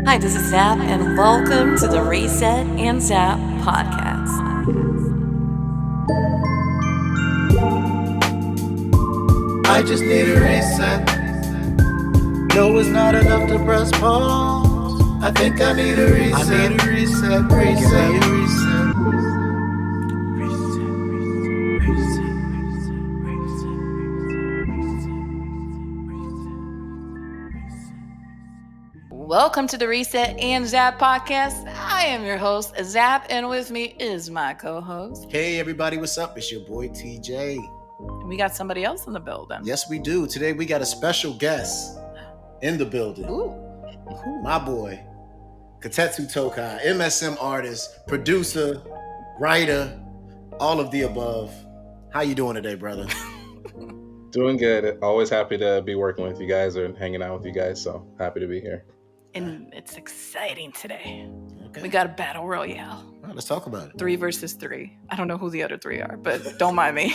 Hi, this is Zap, and welcome to the Reset and Zap podcast. I just need a reset. No, it's not enough to press pause. I think I need a reset. I need a reset, reset. Welcome to the Reset and Zap podcast. I am your host, Zap, and with me is my co-host. Hey everybody, what's up? It's your boy TJ. We got somebody else in the building. Yes, we do. Today we got a special guest in the building. Ooh. My boy, Kotetsu Tokai, MSM artist, producer, writer, all of the above. How you doing today, brother? Doing good. Always happy to be working with you guys or hanging out with you guys. So happy to be here. And it's exciting today. Okay. We got a battle royale. All right, let's talk about it. 3 versus 3. I don't know who the other 3 are, but don't mind me.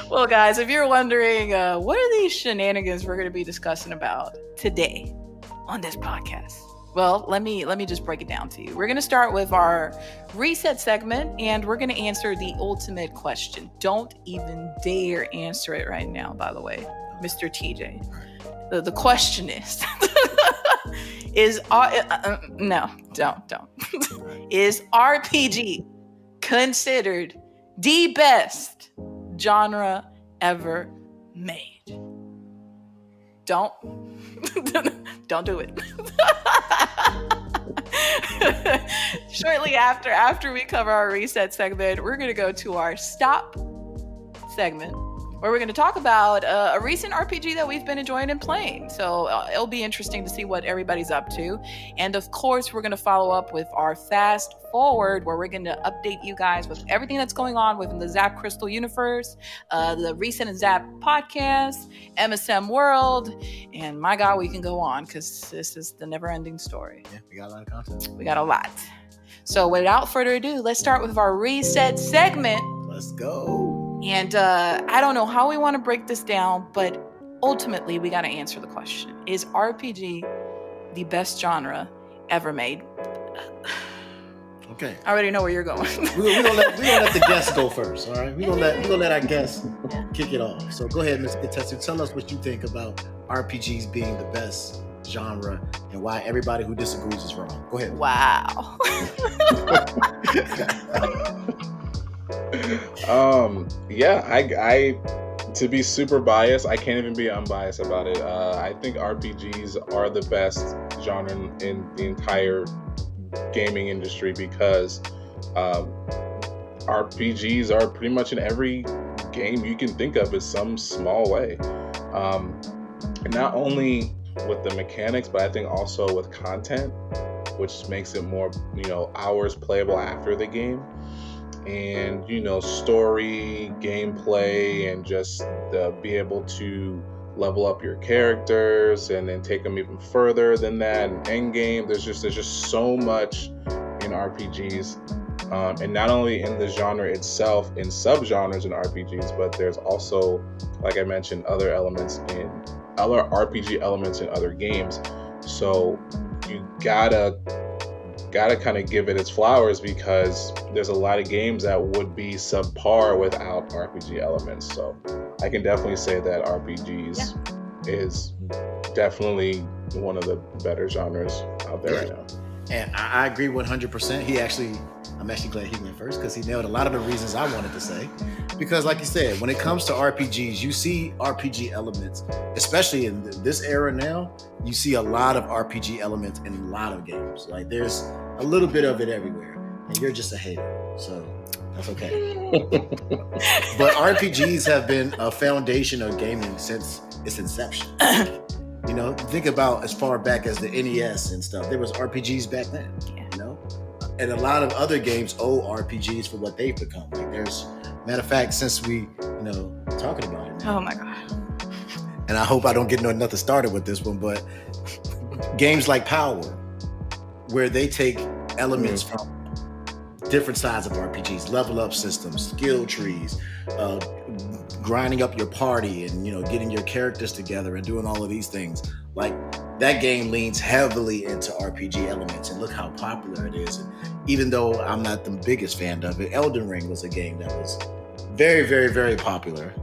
Well, guys, if you're wondering, what are these shenanigans we're going to be discussing about today on this podcast? Well, let me just break it down to you. We're going to start with our reset segment, and we're going to answer the ultimate question. Don't even dare answer it right now, by the way, Mr. TJ. The question is, no, don't. Is RPG considered the best genre ever made? Don't do it. Shortly after we cover our reset segment, we're going to go to our stop segment, where we're going to talk about a recent RPG that we've been enjoying and playing. So it'll be interesting to see what everybody's up to. And of course, we're going to follow up with our fast forward, where we're going to update you guys with everything that's going on within the ZapCristal universe, the Recent and Zap podcast, MSM world, and my God, we can go on because this is the never-ending story. Yeah, we got a lot of content. We got a lot. So without further ado, let's start with our reset segment. Let's go. And I don't know how we want to break this down, but ultimately we got to answer the question. Is RPG the best genre ever made? Okay. I already know where you're going. We're gonna let the guests go first, all right? We're gonna let our guests kick it off. So go ahead, Mr. Kotetsu. Tell us what you think about RPGs being the best genre and why everybody who disagrees is wrong. Go ahead. Wow. I to be super biased, I can't even be unbiased about it. I think RPGs are the best genre in the entire gaming industry because RPGs are pretty much in every game you can think of in some small way. And not only with the mechanics, but I think also with content, which makes it more, hours playable after the game. And story, gameplay, and just be able to level up your characters and then take them even further than that. And end game, there's just so much in RPGs, and not only in the genre itself, in subgenres in RPGs, but there's also, like I mentioned, other RPG elements in other games. So you gotta kind of give it its flowers because there's a lot of games that would be subpar without RPG elements. So I can definitely say that RPGs is definitely one of the better genres out there right now. And I agree 100%. I'm actually glad he went first because he nailed a lot of the reasons I wanted to say. Because like you said, when it comes to RPGs, you see RPG elements, especially in this era now, you see a lot of RPG elements in a lot of games. Like there's a little bit of it everywhere, and you're just a hater. So that's okay. But RPGs have been a foundation of gaming since its inception. Think about as far back as the NES and stuff. There was RPGs back then, and a lot of other games owe RPGs for what they've become. Like matter of fact, since we, talking about it now, Oh my God. and I hope I don't get nothing started with this one, but games like Power, where they take elements from different sides of RPGs, level up systems, skill trees, grinding up your party and getting your characters together and doing all of these things. Like that game leans heavily into RPG elements, and look how popular it is. And even though I'm not the biggest fan of it, Elden Ring was a game that was very, very, very popular.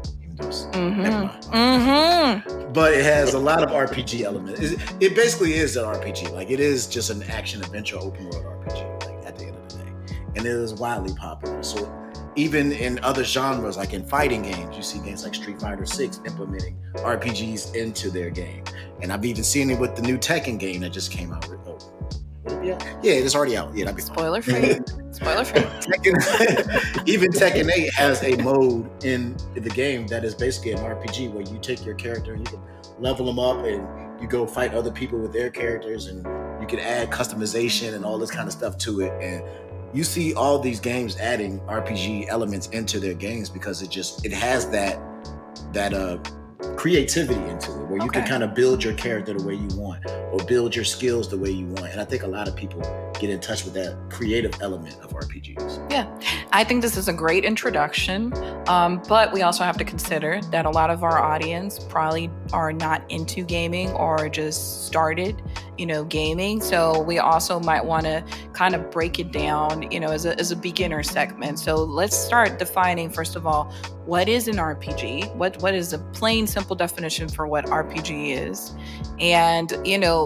But it has a lot of RPG elements. It basically is an RPG. Like it is just an action adventure open world RPG. Like at the end of the day, and it is widely popular. So even in other genres, like in fighting games, you see games like Street Fighter 6 implementing RPGs into their game. And I've even seen it with the new Tekken game that just came out. Yeah, it's already out. Yeah, that'd be spoiler free. Spoiler free. Even Tekken 8 has a mode in the game that is basically an RPG where you take your character and you can level them up and you go fight other people with their characters, and you can add customization and all this kind of stuff to it. And you see all these games adding RPG elements into their games because it has that creativity into it, where you can kind of build your character the way you want or build your skills the way you want. And I think a lot of people get in touch with that creative element of RPGs. Yeah, I think this is a great introduction, but we also have to consider that a lot of our audience probably are not into gaming or just started gaming. So we also might want to kind of break it down, as a beginner segment. So let's start defining, first of all, what is an RPG? What is a plain, simple definition for what RPG is? And,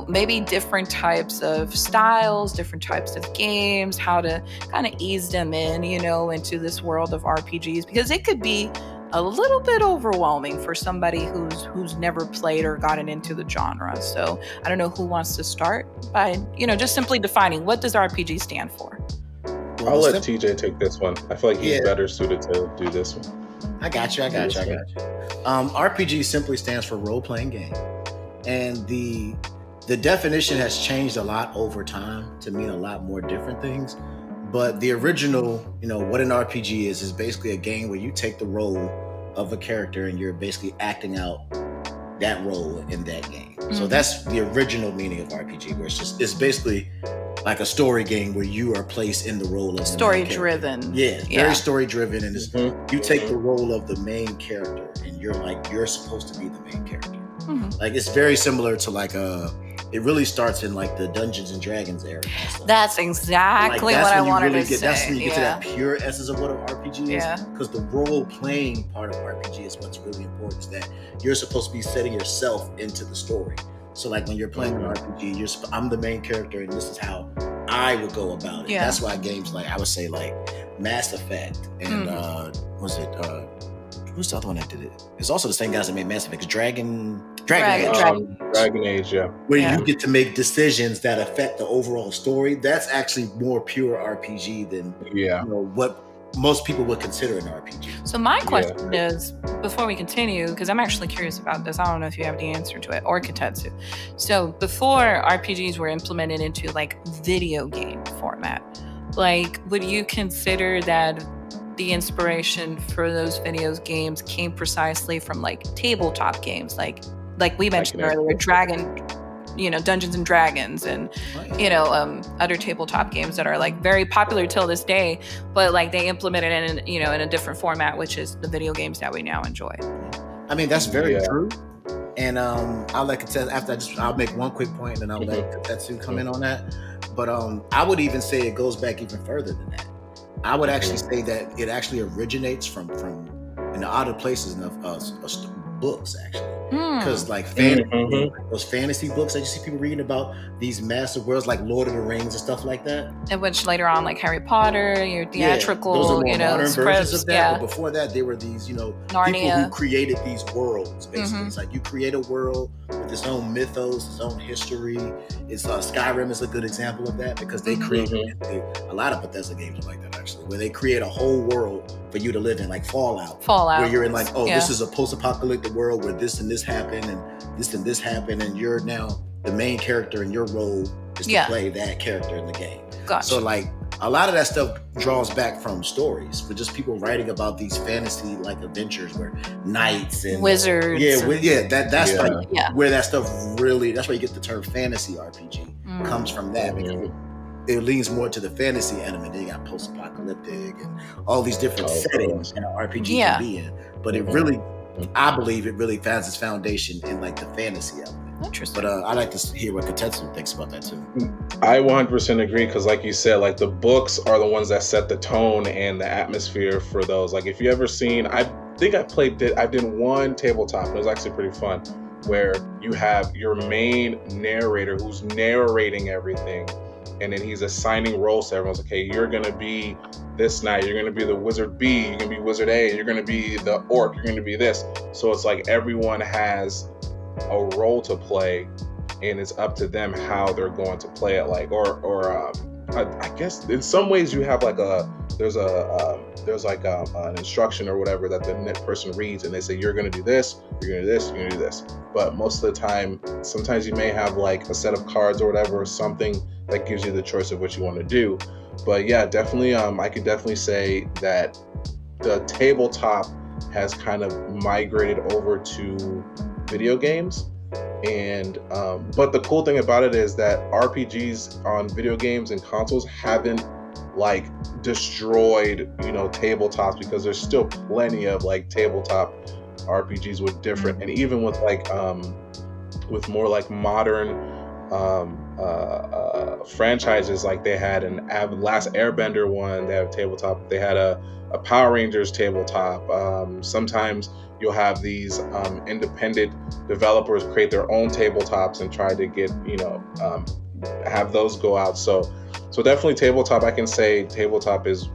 maybe different types of styles, different types of games, how to kind of ease them in, into this world of RPGs, because it could be a little bit overwhelming for somebody who's never played or gotten into the genre. So I don't know who wants to start by, just simply defining, what does RPG stand for? I'll let TJ take this one. I feel like he's better suited to do this one. I got you. RPG simply stands for role-playing game. And the definition has changed a lot over time to mean a lot more different things. But the original, what an RPG is basically a game where you take the role of a character and you're basically acting out that role in that game. Mm-hmm. So that's the original meaning of RPG, where it's basically like a story game where you are placed in the role of story driven. Yeah, very story driven, and you take the role of the main character, and you're supposed to be the main character. Mm-hmm. Like it's very similar to it really starts in like the Dungeons and Dragons era. That's exactly what I wanted to say. That's when you get to that pure essence of what an RPG is. Because the role-playing part of RPG is what's really important. Is that you're supposed to be setting yourself into the story. So like when you're playing an RPG, I'm the main character, and this is how I would go about it. Yeah. That's why games like, I would say like Mass Effect and what's the other one that did it? It's also the same guys that made Mass Effect. Dragon Age, yeah. Where you get to make decisions that affect the overall story. That's actually more pure RPG than what most people would consider an RPG. So my question is, before we continue, because I'm actually curious about this, I don't know if you have the answer to it, or Kotetsu. So before RPGs were implemented into like video game format, like would you consider that the inspiration for those video games came precisely from like tabletop games, like we mentioned earlier, Dungeons and Dragons and other tabletop games that are like very popular till this day, but like they implemented it in a different format, which is the video games that we now enjoy. I mean, that's very true. And I'll let Kotetsu, I'll make one quick point and then I'll let Kotetsu come in on that. But I would even say it goes back even further than that. I would actually say that it actually originates from in the other places of books, actually. Because like those fantasy books that you see people reading about, these massive worlds like Lord of the Rings and stuff like that. And which later on, like Harry Potter, your theatrical, those are more modern versions of that. Yeah. But before that, they were these, Narnia. People who created these worlds. Basically, it's like you create a world with its own mythos, its own history. Skyrim is a good example of that because they created a lot of Bethesda games are like that actually, where they create a whole world for you to live in, like Fallout, where you're in like, this is a post-apocalyptic world where this and this happened and this happened, and you're now the main character and your role is to play that character in the game. Gotcha. So like a lot of that stuff draws back from stories, for just people writing about these fantasy like adventures where knights and wizards. That's where that stuff really, that's where you get the term fantasy RPG comes from that. it leans more to the fantasy element. Then you got post-apocalyptic and all these different settings that an RPG can be in. But it really, I believe it really finds its foundation in like the fantasy element. Interesting. But I like to hear what Kotetsu thinks about that too. I 100% agree, because like you said, like the books are the ones that set the tone and the atmosphere for those. Like if you ever seen, I think I did one tabletop. It was actually pretty fun, where you have your main narrator who's narrating everything, and then he's assigning roles to everyone. Okay, you're gonna be this knight, you're gonna be the wizard B, you're gonna be wizard A, you're gonna be the orc, you're gonna be this. So it's like everyone has a role to play, and it's up to them how they're going to play it. Like, I guess in some ways you have like there's an instruction or whatever that the person reads, and they say you're going to do this, you're going to do this, you're going to do this. But most of the time, sometimes you may have like a set of cards or whatever, or something that gives you the choice of what you want to do. But yeah, definitely, I could definitely say that the tabletop has kind of migrated over to video games. And but the cool thing about it is that RPGs on video games and consoles haven't like destroyed, tabletops, because there's still plenty of like tabletop RPGs with different, and even with like with more like modern franchises, like they had an Last Airbender one, they have a tabletop, they had a Power Rangers tabletop. Sometimes you'll have these independent developers create their own tabletops and try to get, have those go out. So definitely tabletop, I can say tabletop is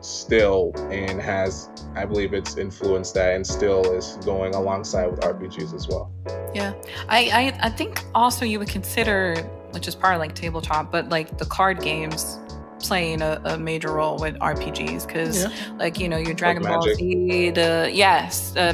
still, and has, I believe it's influenced that, and still is going alongside with RPGs as well. Yeah. I think also you would consider, which is part of like tabletop, but like the card games playing a major role with RPGs, because like your Dragon Ball Z,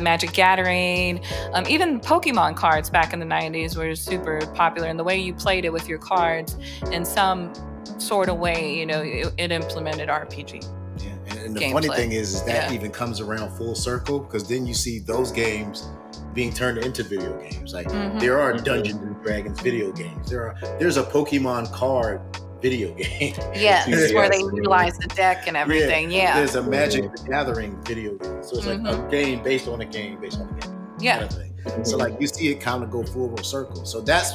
Magic Gathering, even Pokemon cards back in the 90s were super popular, and the way you played it with your cards in some sort of way, it implemented RPG. Yeah, and the funny thing is that even comes around full circle, because then you see those games being turned into video games. Like there are Dungeons and Dragons video games. There's a Pokemon card video game. Yeah, where they utilize the deck and everything. Yeah. There's a Magic the Gathering video game. So it's like a game based on a game based on a game. Yeah. Kind of thing. So like you see it kind of go full circle. So that's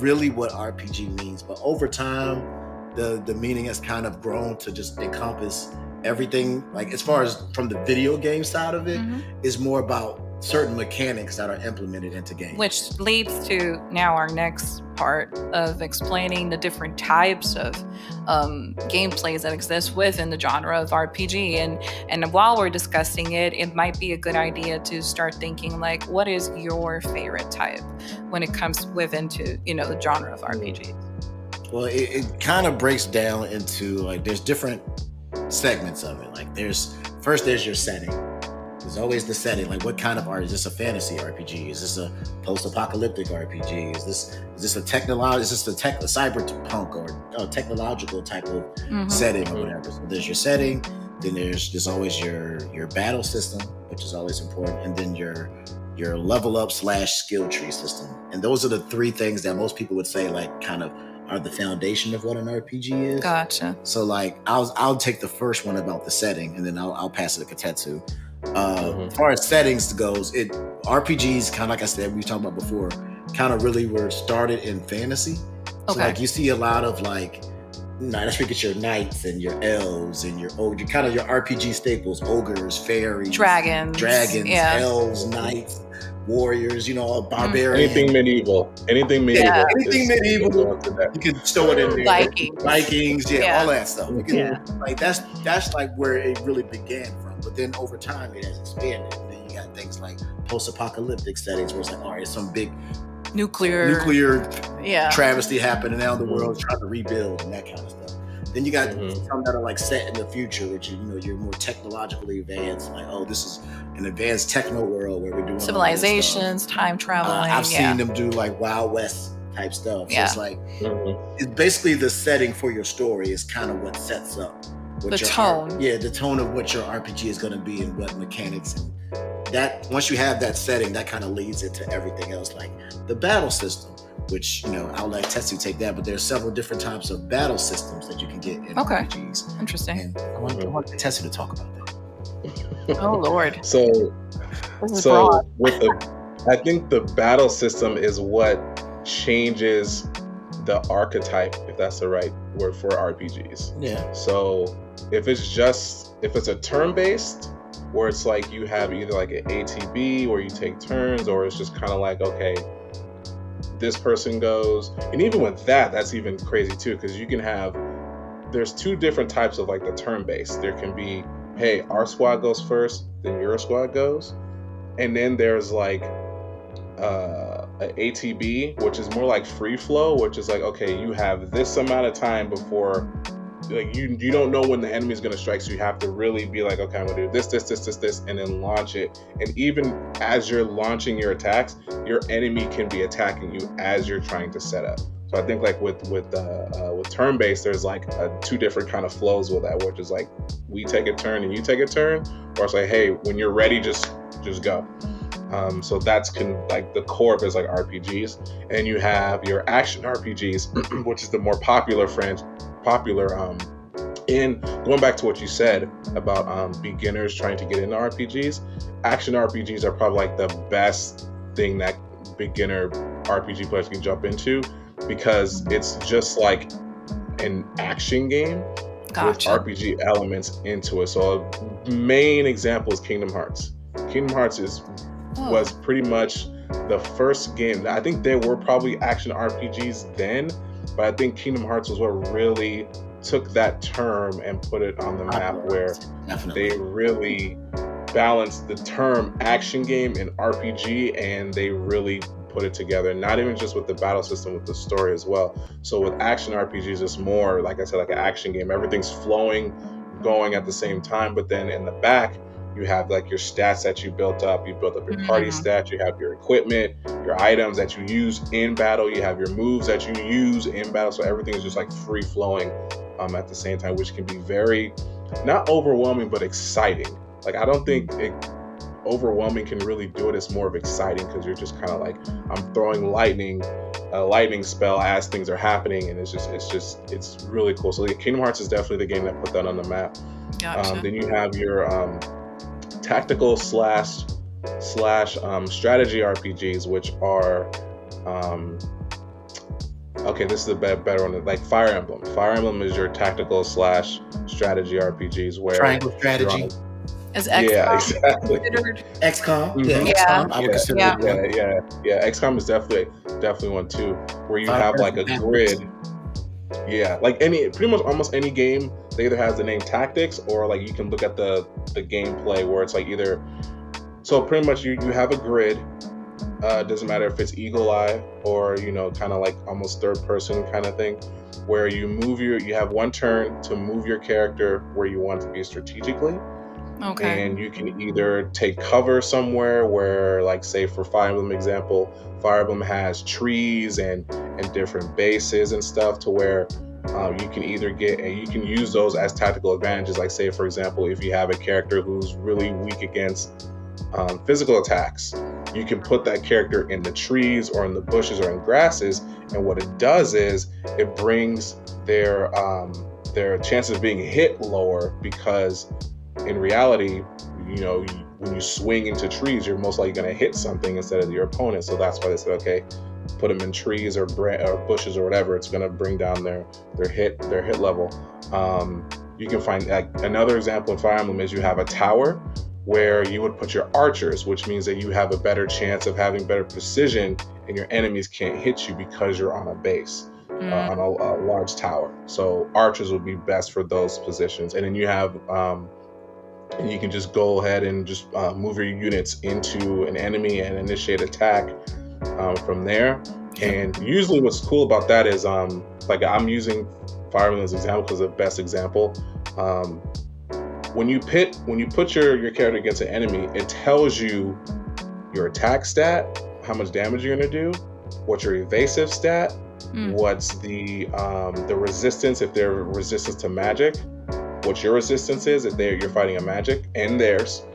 really what RPG means. But over time, the meaning has kind of grown to just encompass everything. Like as far as from the video game side of it, is more about certain mechanics that are implemented into games. Which leads to now our next part of explaining the different types of gameplays that exist within the genre of RPG. And while we're discussing it, it might be a good idea to start thinking like, what is your favorite type when it comes into the genre of RPG? Well, it kind of breaks down into like, there's different segments of it. Like there's your setting. There's always the setting. Like, what kind of art is this? A fantasy RPG? Is this a post-apocalyptic RPG? Is this a cyberpunk or a technological type of setting or whatever? So there's your setting. Then there's always your battle system, which is always important, and then your level up / skill tree system. And those are the three things that most people would say like kind of are the foundation of what an RPG is. Gotcha. So like I'll take the first one about the setting, and then I'll pass it to Kotetsu. As far as settings goes, RPGs, kind of like I said, we talked about before, kind of really were started in fantasy. So like you see a lot of like, let's look at your knights and your elves and your kind of your RPG staples: ogres, fairies, dragons, elves, knights, warriors, barbarians. Anything medieval. Anything medieval. You can throw it in there. Vikings, all that stuff. Like that's like where it really began from. But then over time it has expanded. And then you got things like post-apocalyptic settings where it's like, all right, some big nuclear travesty happened, and now the world's trying to rebuild and that kind of stuff. Then you got some that are like set in the future, which you're more technologically advanced. Like, oh, this is an advanced techno world where we're doing civilizations, time traveling. I've seen them do like Wild West type stuff. So it's like it's basically the setting for your story is kind of what sets up what the tone. The tone of what your RPG is going to be and what mechanics. And that once you have that setting, that kind of leads into everything else, like the battle system. which, I'll let Tetsu take that, but there's several different types of battle systems that you can get in RPGs. Interesting. And I want Tetsu to talk about that. Oh Lord. So broad. I think the battle system is what changes the archetype, if that's the right word for RPGs. Yeah. So if it's a turn-based, where it's like you have either like an ATB where you take turns, or it's just kind of like, okay, this person goes, and even with that's even crazy too, because there's two different types of like the turn-based. There can be, hey, our squad goes first, then your squad goes, and then there's like an ATB, which is more like free flow, which is like, okay, you have this amount of time before, like you don't know when the enemy is going to strike, so you have to really be like, okay, I'm going to do this, and then launch it. And even as you're launching your attacks, your enemy can be attacking you as you're trying to set up. So I think like with turn-based, there's like two different kind of flows with that, which is like we take a turn and you take a turn, or it's like, hey, when you're ready, just go. So that's like the core of it is like RPGs, and you have your action RPGs, which is the more popular. And going back to what you said about beginners trying to get into RPGs, action RPGs are probably like the best thing that beginner RPG players can jump into, because it's just like an action game with RPG elements into it. So a main example is Kingdom Hearts. Kingdom Hearts was pretty much the first game. I think there were probably action RPGs then, but I think Kingdom Hearts was what really took that term and put it on the map, where they really balanced the term action game and RPG, and they really put it together, not even just with the battle system, with the story as well. So with action RPGs, it's more, like I said, like an action game. Everything's flowing, going at the same time, but then in the back, you have like your stats that you built up. You built up your party stats. You have your equipment, your items that you use in battle. You have your moves that you use in battle. So everything is just like free flowing at the same time, which can be very, not overwhelming, but exciting. Like, I don't think overwhelming can really do it. It's more of exciting, because you're just kind of like, I'm throwing a lightning spell as things are happening, and it's really cool. So Kingdom Hearts is definitely the game that put that on the map. Gotcha. Then you have your tactical slash strategy RPGs, which are okay, this is a better one, like Fire Emblem. Fire Emblem is your tactical slash strategy RPGs, where triangle strategy. Is XCOM exactly considered? XCOM? Mm-hmm. XCOM. I would consider it. Yeah. XCOM is definitely one too, where you have like a grid. Yeah, like pretty much almost any game that either has the name Tactics, or like you can look at the gameplay where it's like either. So pretty much you have a grid. Doesn't matter if it's eagle eye or kind of like almost third person kind of thing, where you have one turn to move your character where you want to be strategically. Okay. And you can either take cover somewhere where, like, say for Fire Emblem example, Fire Emblem has trees and different bases and stuff, to where you can either you can use those as tactical advantages. Like, say for example, if you have a character who's really weak against physical attacks, you can put that character in the trees or in the bushes or in grasses, and what it does is it brings their chances of being hit lower, because in reality, when you swing into trees, you're most likely going to hit something instead of your opponent. So that's why they said, okay, put them in trees or bushes or whatever. It's going to bring down their hit level. You can find, like, another example in Fire Emblem is you have a tower where you would put your archers, which means that you have a better chance of having better precision, and your enemies can't hit you because you're on a base. On a large tower. So archers would be best for those positions. And then you have and you can just go ahead and just move your units into an enemy and initiate attack from there. And usually what's cool about that is, like, I'm using Fire Emblem as an example because it's the best example. When you put your character against an enemy, it tells you your attack stat, how much damage you're going to do, what's your evasive stat, what's the resistance, if they're resistance to magic, what your resistance is if you're fighting a magic, and theirs.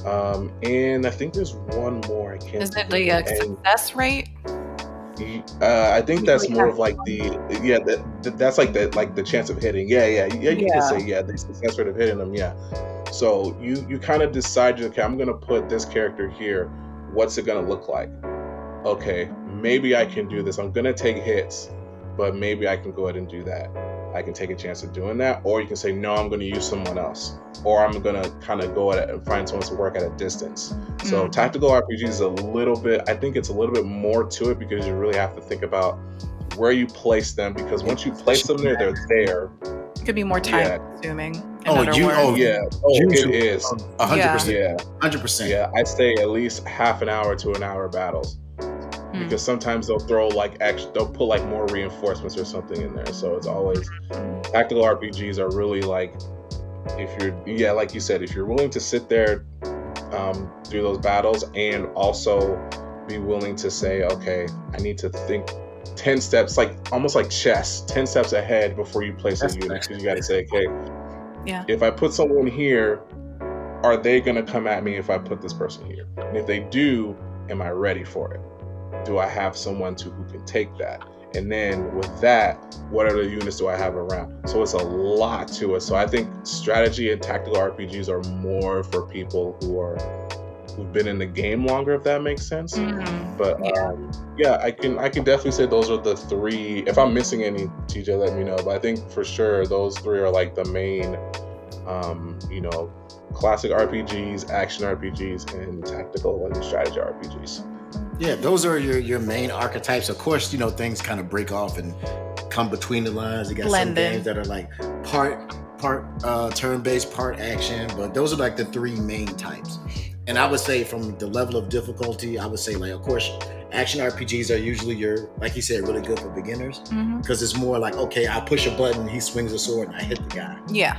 And I think there's one more. I can't. Is it the success rate? I think that's Usually more have of like that's like the chance of hitting. Yeah. You can say the success rate of hitting them. Yeah. So you kind of decide, okay, I'm gonna put this character here. What's it gonna look like? Okay, maybe I can do this. I'm gonna take hits, but maybe I can go ahead and do that. I can take a chance of doing that, or you can say, no, I'm gonna use someone else, or I'm gonna kind of go at it and find someone to work at a distance. So tactical RPG is I think it's a little bit more to it because you really have to think about where you place them, because once you place them there, they're there. It could be more time consuming. It is 100%. Yeah. 100%. Yeah, I say at least half an hour to an hour battles. Because sometimes they'll throw they'll put like more reinforcements or something in there. So it's always tactical RPGs are really like, like you said, if you're willing to sit there, do those battles, and also be willing to say, okay, I need to think 10 steps, like almost like chess, 10 steps ahead before you place a unit, because you got to say, okay, if I put someone here, are they going to come at me if I put this person here? And if they do, am I ready for it? Do I have someone who can take that? And then with that, what other units do I have around? So it's a lot to it. So I think strategy and tactical RPGs are more for people who've been in the game longer, if that makes sense. But I can definitely say those are the three. If I'm missing any, TJ, let me know. But I think for sure those three are like the main, classic RPGs, action RPGs, and tactical and strategy RPGs. Yeah, those are your main archetypes. Of course, things kind of break off and come between the lines. You got some games that are like part turn-based, part action, but those are like the three main types. And I would say from the level of difficulty, I would say, like, of course, action RPGs are usually like you said, really good for beginners, because it's more like, okay, I push a button, he swings a sword, and I hit the guy. Yeah.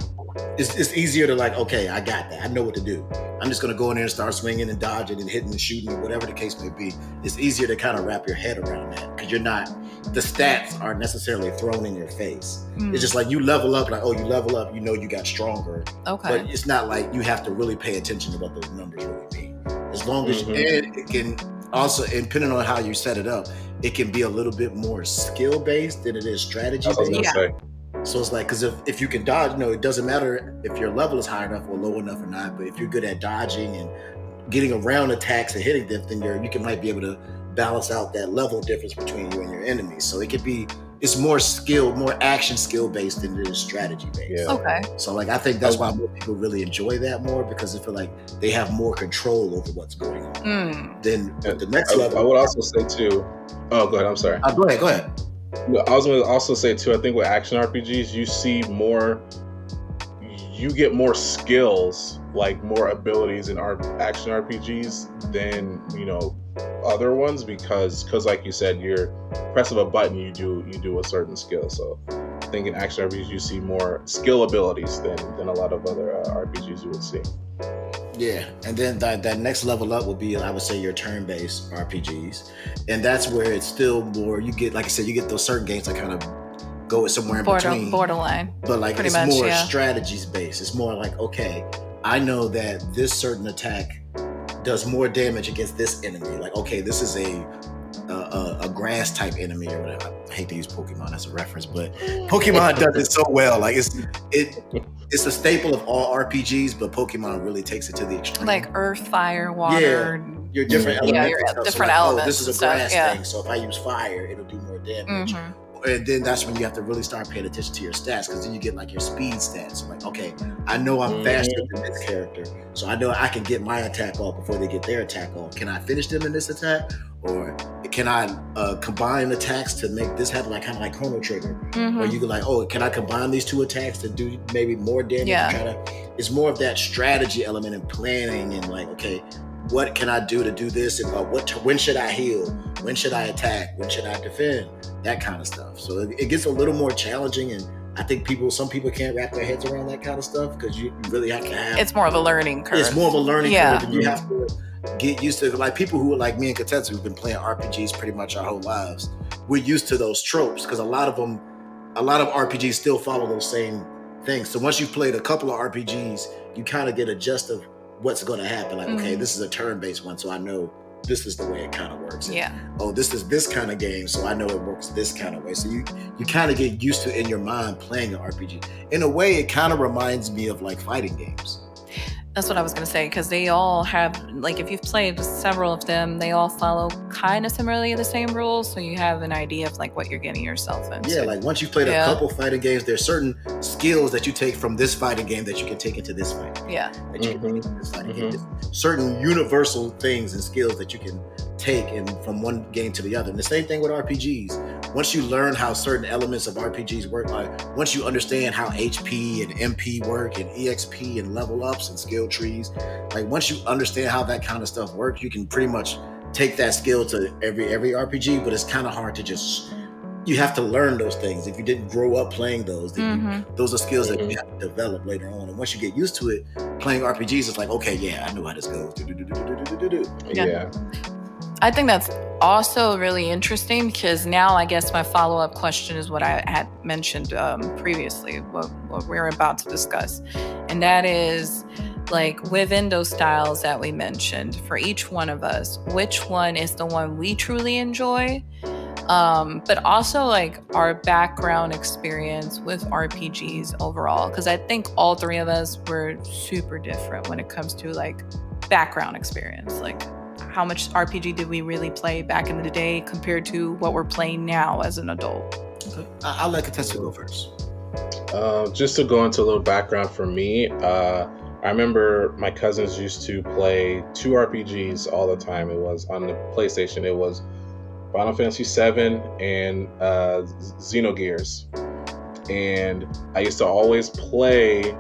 It's easier to like, okay, I got that. I know what to do. I'm just going to go in there and start swinging and dodging and hitting and shooting or whatever the case may be. It's easier to kind of wrap your head around that, because the stats aren't necessarily thrown in your face. It's just like you level up, like, oh, you level up, you got stronger. Okay. But it's not like you have to really pay attention to what those numbers really mean. As long as it can also, and depending on how you set it up, it can be a little bit more skill based than it is strategy based. So it's like, because if you can dodge, it doesn't matter if your level is high enough or low enough or not, but if you're good at dodging and getting around attacks and hitting them, then might be able to balance out that level difference between you and your enemies. So it's more action skill based than it is strategy based. Yeah. Okay. So like, I think that's why more people really enjoy that more, because they feel like they have more control over what's going on. Then at the next level, I would also say too. Oh, go ahead. I'm sorry. Go ahead. I was going to also say too, I think with action RPGs, you get more skills, like more abilities in action RPGs than, other ones, because like you said, you're press of a button, you do a certain skill. So I think in action RPGs, you see more skill abilities than a lot of other RPGs you would see. Yeah, and then that next level up would be, I would say, your turn-based RPGs, and that's where it's still more. You get, like I said, you get those certain games that kind of go somewhere in between, borderline. But like, it's more strategies based. It's more like, okay, I know that this certain attack does more damage against this enemy. Like, okay, this is a grass type enemy or whatever. I hate to use Pokemon as a reference, but Pokemon does it so well. Like, it's a staple of all RPGs, but Pokemon really takes it to the extreme. Like earth, fire, water. Yeah, your different elements. Your different elements. Oh, this is a grass thing, so if I use fire, it'll do more damage. And then that's when you have to really start paying attention to your stats, because then you get like your speed stats. So like, okay, I know I'm faster than this character, so I know I can get my attack off before they get their attack off. Can I finish them in this attack, or can I combine attacks to make this happen? Like kind of like Chrono Trigger, where you can like, oh, can I combine these two attacks to do maybe more damage? Yeah. It's more of that strategy element and planning, and like, okay, what can I do to do this, and when should I heal? When should I attack? When should I defend? That kind of stuff. So it gets a little more challenging, and I think some people can't wrap their heads around that kind of stuff, because you really have to have. It's more of a learning curve. It's more of a learning curve, and you have to get used to, like, people who are like me and Kotetsu, who've been playing RPGs pretty much our whole lives. We're used to those tropes, because a lot of RPGs still follow those same things. So once you've played a couple of RPGs, you kind of get a gist of what's going to happen. Like, okay, this is a turn-based one, so I know this is the way it kind of works. Yeah. Oh, this is this kind of game, so I know it works this kind of way. So you kind of get used to in your mind playing an RPG. In a way, it kind of reminds me of like fighting games. That's what I was going to say, because they all have, like, if you've played several of them, they all follow kind of similarly the same rules, so you have an idea of like what you're getting yourself into. Yeah, like once you've played a couple fighting games, there's certain skills that you take from this fighting game that you can take into this fighting game. Yeah. That you can take into this fighting game. There's certain universal things and skills that you can take from one game to the other. And the same thing with RPGs. Once you learn how certain elements of RPGs work, like once you understand how HP and MP work and EXP and level ups and skill trees, like once you understand how that kind of stuff works, you can pretty much take that skill to every RPG. But it's kind of hard to just, you have to learn those things. If you didn't grow up playing those, then those are skills that you have to develop later on. And once you get used to it, playing RPGs, it's like, okay, yeah, I know how this goes. Yeah. I think that's also really interesting, because now I guess my follow-up question is what I had mentioned previously, what we're about to discuss. And that is, like, within those styles that we mentioned, for each one of us, which one is the one we truly enjoy? But also like our background experience with RPGs overall, because I think all three of us were super different when it comes to like background experience. Like, how much RPG did we really play back in the day compared to what we're playing now as an adult? Okay. I'll let Kotetsu go first. Just to go into a little background for me, I remember my cousins used to play 2 RPGs all the time. It was on the PlayStation. It was Final Fantasy VII and Xenogears. And I used to always play,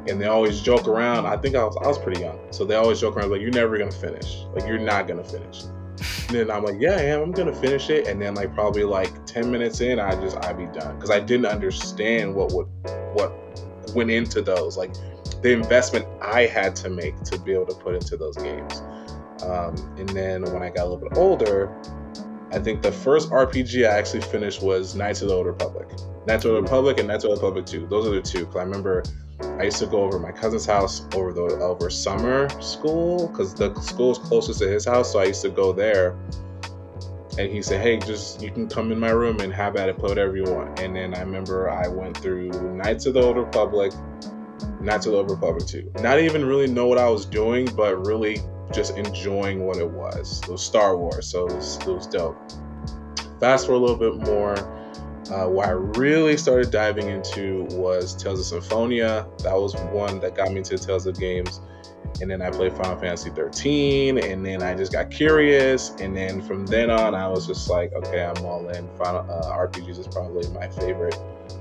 and they always joke around. I think I was pretty young, so they always joke around like, "You're never gonna finish. Like, you're not gonna finish." And then I'm like, "Yeah, I am. I'm gonna finish it." And then like probably like 10 minutes in, I'd be done, because I didn't understand what went into those, like the investment I had to make to be able to put into those games. And then when I got a little bit older, I think the first RPG I actually finished was Knights of the Old Republic. Knights of the Republic and Knights of the Republic 2. Those are the two. Because I remember I used to go over to my cousin's house over summer school, because the school is closest to his house. So I used to go there, and he said, "Hey, you can come in my room and have at it, play whatever you want." And then I remember I went through Knights of the Old Republic, Knights of the Old Republic 2. Not even really know what I was doing, but really just enjoying what it was. It was Star Wars, so it was dope. Fast forward a little bit more, what I really started diving into was Tales of Symphonia. That was one that got me into Tales of games. And then I played Final Fantasy 13, and then I just got curious. And then from then on, I was just like, okay, I'm all in. RPGs is probably my favorite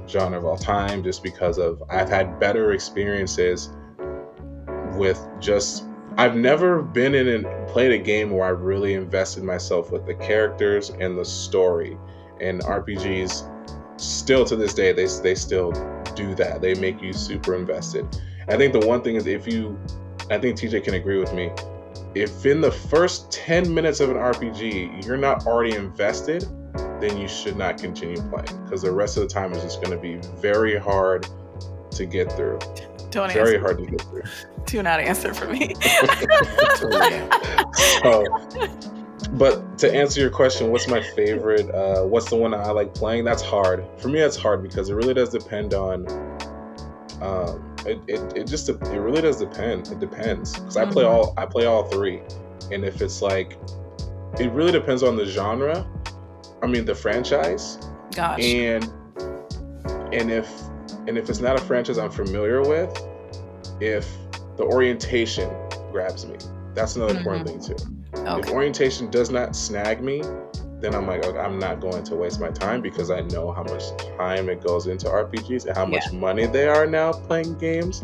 genre of all time, just because I've had better experiences with just, I've never been in and played a game where I really invested myself with the characters and the story. And RPGs, still to this day, they still do that. They make you super invested. I think the one thing is, I think TJ can agree with me, if in the first 10 minutes of an RPG you're not already invested, then you should not continue playing, because the rest of the time is just going to be very hard to get through. Very hard to get through. Do not answer for me. So, but to answer your question, what's my favorite? What's the one I like playing? That's hard. For me, that's hard because it really does depend on. It really does depend. It depends, because I play all 3, and if it's like, it really depends on the genre. I mean, the franchise. Gosh. And if it's not a franchise I'm familiar with, if the orientation grabs me, that's another important thing too. Okay. If orientation does not snag me, then I'm like, okay, I'm not going to waste my time, because I know how much time it goes into RPGs and how much money they are now playing games.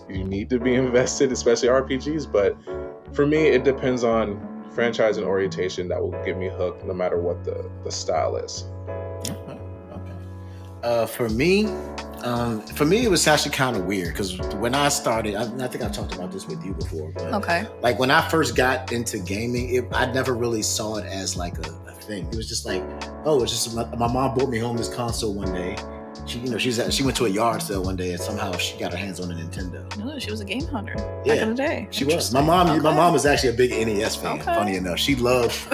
You need to be invested, especially RPGs. But for me, it depends on franchise and orientation that will get me hooked, no matter what the style is. Okay. For me, it was actually kind of weird, because when I started, I think I talked about this with you before, but okay, like when I first got into gaming, I never really saw it as like a thing. It was just like, oh, it's just my mom brought me home this console one day, she went to a yard sale one day and somehow she got her hands on a Nintendo. No, she was a game hunter back Yeah, in the day. She was. My mom is actually a big NES fan. Okay. Funny enough, she loves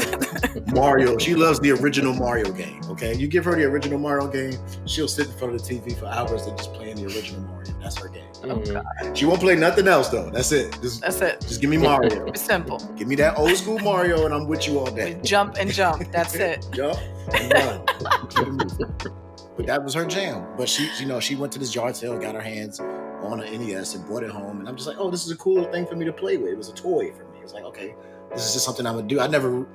Mario. She loves the original Mario game. Okay, you give her the original Mario game, she'll sit in front of the TV for hours and just playing the original Mario. That's her game. She won't play nothing else though. That's it. That's it. Just give me Mario. It's simple. Give me that old school Mario, and I'm with you all day. Jump and jump. That's it. Jump and run. Keep it moving. But that was her jam. But she went to this yard sale, got her hands on an NES and brought it home. And I'm just like, oh, this is a cool thing for me to play with. It was a toy for me. It was like, okay, this is just something I'm gonna do. I never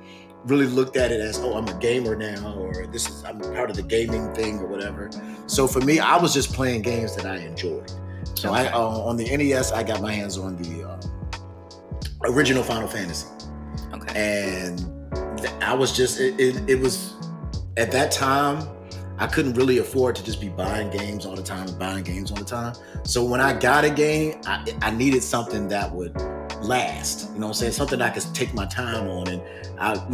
really looked at it as, oh, I'm a gamer now, or I'm part of the gaming thing or whatever. So for me, I was just playing games that I enjoyed. So I on the NES, I got my hands on the original Final Fantasy. Okay. And I was just, it was, at that time, I couldn't really afford to just be buying games all the time. So when I got a game, I needed something that would last. You know what I'm saying? Something I could take my time on, and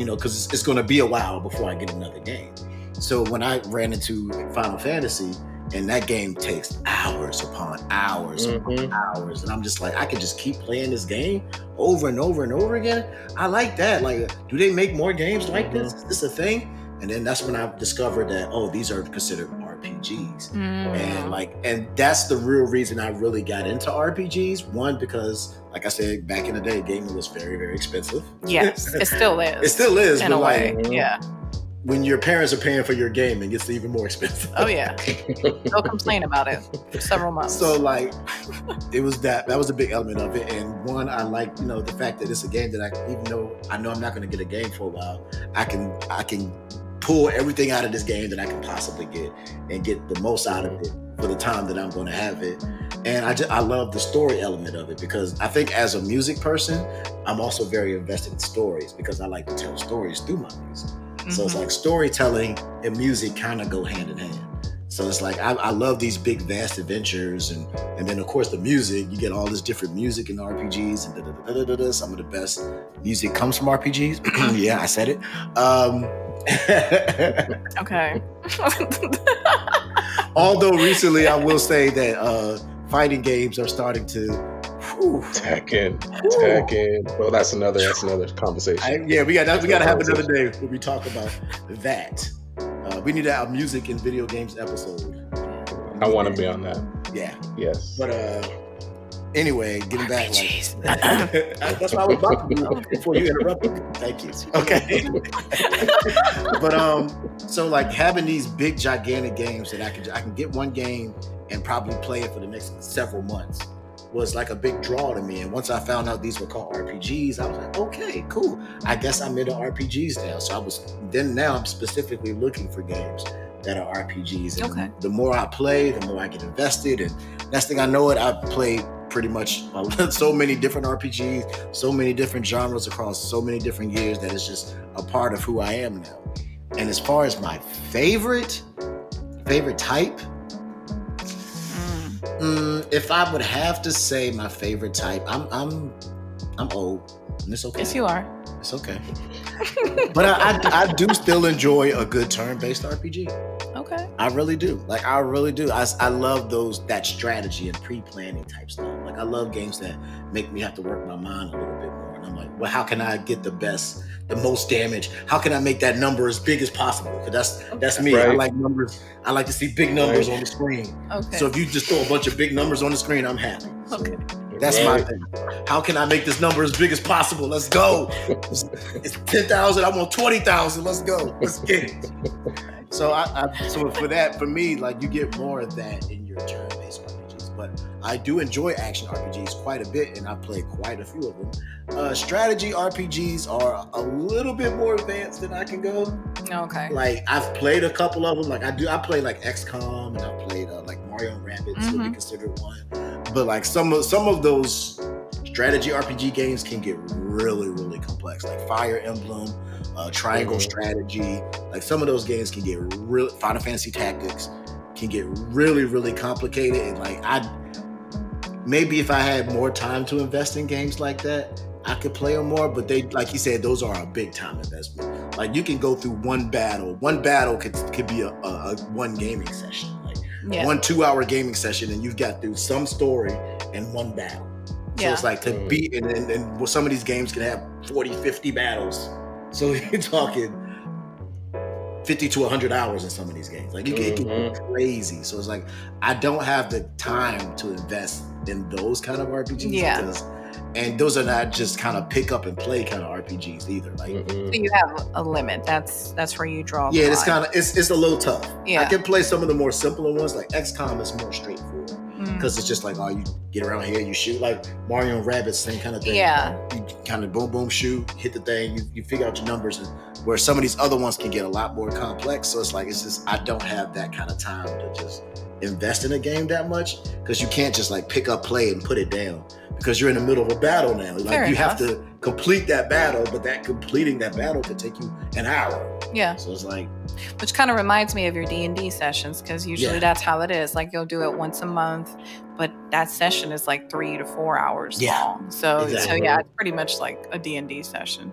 because it's going to be a while before I get another game. So when I ran into Final Fantasy, and that game takes hours upon hours upon hours, and I'm just like, I could just keep playing this game over and over and over again. I like that. Like, do they make more games like this? Is this a thing? And then that's when I discovered that, oh, these are considered RPGs. And that's the real reason I really got into RPGs. One, because like I said, back in the day, gaming was very, very expensive. Yes, it still is. It still is. In a way, yeah. When your parents are paying for your game, it gets even more expensive. Oh yeah, they'll complain about it for several months. So like, it was that was a big element of it. And one, I like the fact that it's a game that even though I know I'm not going to get a game for a while, I can pull everything out of this game that I can possibly get and get the most out of it for the time that I'm going to have it. And I love the story element of it, because I think as a music person, I'm also very invested in stories, because I like to tell stories through my music. So it's like storytelling and music kind of go hand in hand. So it's like, I love these big, vast adventures. And then, of course, the music, you get all this different music in RPGs and some of the best music comes from RPGs. Yeah, I said it. Okay. Although recently, I will say that fighting games are starting to Tekken. Well, that's another conversation. We got to have another day where we talk about that. We need a music and video games episode. I want to be on that. Yeah. Yes. But anyway, getting back, that's what I was about to do before you interrupted me. Thank you. Okay. But so like having these big gigantic games that I can get one game and probably play it for the next several months was like a big draw to me. And once I found out these were called RPGs, I was like, okay, cool. I guess I'm into RPGs now. So now I'm specifically looking for games that are RPGs. And the more I play, the more I get invested. And next thing I know I've played pretty much so many different RPGs, so many different genres across so many different years that it's just a part of who I am now. And as far as my favorite type, if I would have to say my favorite type, I'm old, and it's okay. Yes, you are. It's okay. But I do still enjoy a good turn-based RPG. Okay. I really do. I really do. I love that strategy and pre-planning type stuff. Like, I love games that make me have to work my mind a little bit more. And I'm like, well, how can I get the most damage? How can I make that number as big as possible? Because that's me. Right. I like numbers. I like to see big numbers on the screen. Okay. So if you just throw a bunch of big numbers on the screen, I'm happy. So that's my thing. How can I make this number as big as possible? Let's go. It's 10,000. I want 20,000. Let's go. Let's get it. So for me, like, you get more of that in your turn-based RPGs. But I do enjoy action RPGs quite a bit, and I've played quite a few of them. Strategy RPGs are a little bit more advanced than I can go. Okay. Like, I've played a couple of them. Like, I play like XCOM, and I played like Mario and Rabbids would be considered one. But like some of those strategy RPG games can get really, really complex. Like Fire Emblem, Triangle Strategy. Like, some of those games can get Final Fantasy Tactics can get really, really complicated. And like, maybe if I had more time to invest in games like that, I could play them more. But they, like you said, those are a big time investment. Like, you can go through one battle. One battle could be a one gaming session. Like, Yeah. 1-2 hour gaming session, and you've got through some story and one battle. So Yeah. it's like to beat, and some of these games can have 40, 50 battles. So you're talking 50 to 100 hours in some of these games. Like it can be crazy. So it's like I don't have the time to invest in those kind of RPGs. Yeah. And those are not just kind of pick up and play kind of RPGs either. Like So you have a limit. That's where you draw. Yeah, it's kind of it's a little tough. Yeah. I can play some of the more simpler ones. Like XCOM is more straightforward because it's just like, oh, you get around here, you shoot. Like Mario and Rabbids, same kind of thing. Yeah. You kind of boom, boom, shoot, hit the thing. You figure out your numbers. And where some of these other ones can get a lot more complex. So it's like it's just I don't have that kind of time to just invest in a game that much because you can't just like pick up, play, and put it down. Because you're in the middle of a battle now. Like Fair you enough. have to complete that battle, but completing that battle could take you an hour. Yeah. So it's like, which kind of reminds me of your D&D sessions because usually that's how it is. Like you'll do it once a month, but that session is like 3 to 4 hours long. So yeah, it's pretty much like a D&D session.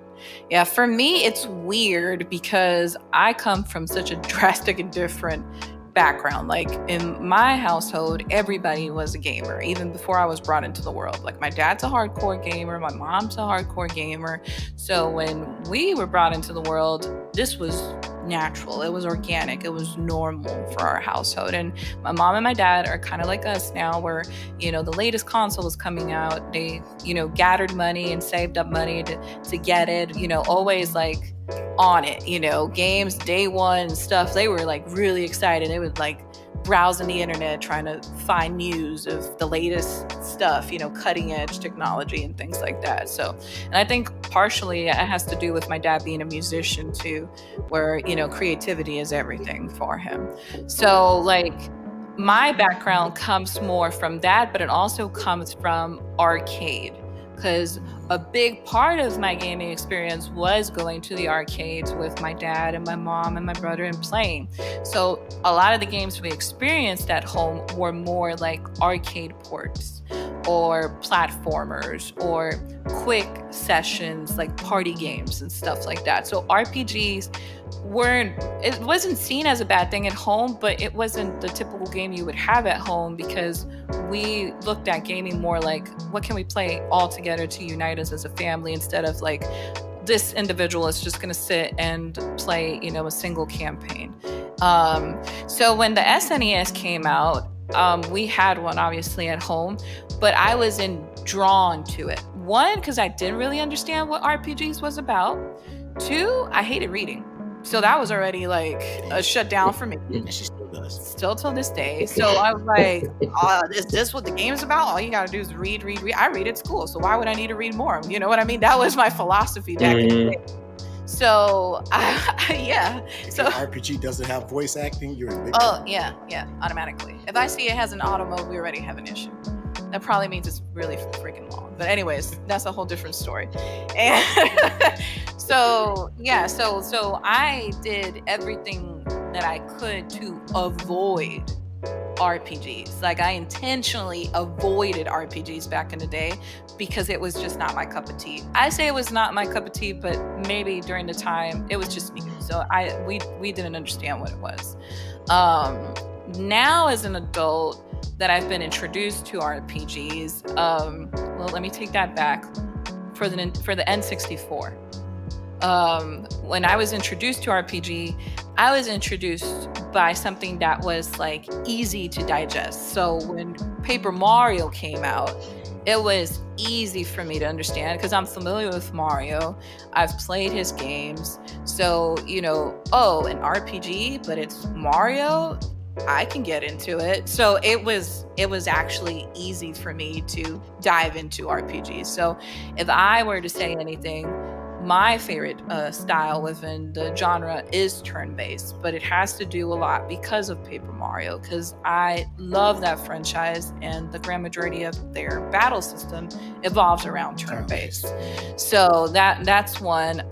Yeah, for me it's weird because I come from such a drastic and different background. Like in my household, everybody was a gamer, even before I was brought into the world. Like my dad's a hardcore gamer, my mom's a hardcore gamer. So when we were brought into the world, this was natural, it was organic, it was normal for our household. And my mom and my dad are kind of like us now, where the latest console was coming out, they gathered money and saved up money to get it, always like on it, games day one and stuff. They were like really excited. They would like browsing the internet trying to find news of the latest stuff, cutting edge technology and things like that. So, and I think partially it has to do with my dad being a musician too, where creativity is everything for him. So like my background comes more from that, but it also comes from arcade. Because a big part of my gaming experience was going to the arcades with my dad and my mom and my brother and playing. So a lot of the games we experienced at home were more like arcade ports or platformers or quick sessions like party games and stuff like that. So RPGs it wasn't seen as a bad thing at home, but it wasn't the typical game you would have at home because we looked at gaming more like, what can we play all together to unite us as a family, instead of like this individual is just going to sit and play, a single campaign. So when the SNES came out, we had one obviously at home, but I wasn't drawn to it. One, because I didn't really understand what RPGs was about. Two, I hated reading. So that was already like a shutdown for me. and she still does. Still till this day. So I was like, is this what the game's about? All you gotta do is read. I read at school, so why would I need to read more? You know what I mean? That was my philosophy back in the day. So yeah. So if RPG doesn't have voice acting, you're in big trouble. Yeah, automatically. If I see it has an auto mode, we already have an issue. That probably means it's really freaking long. But anyways, that's a whole different story. And so I did everything that I could to avoid RPGs. Like I intentionally avoided RPGs back in the day because it was just not my cup of tea. I say it was not my cup of tea, but maybe during the time it was just me. So we didn't understand what it was. Now as an adult that I've been introduced to RPGs, well, let me take that back. For the N64. When I was introduced to RPG, I was introduced by something that was like easy to digest. So when Paper Mario came out, it was easy for me to understand because I'm familiar with Mario. I've played his games. So, an RPG, but it's Mario, I can get into it. So it was actually easy for me to dive into RPGs. So if I were to say anything, my favorite style within the genre is turn-based, but it has to do a lot because of Paper Mario, because I love that franchise and the grand majority of their battle system evolves around turn-based. So that's one.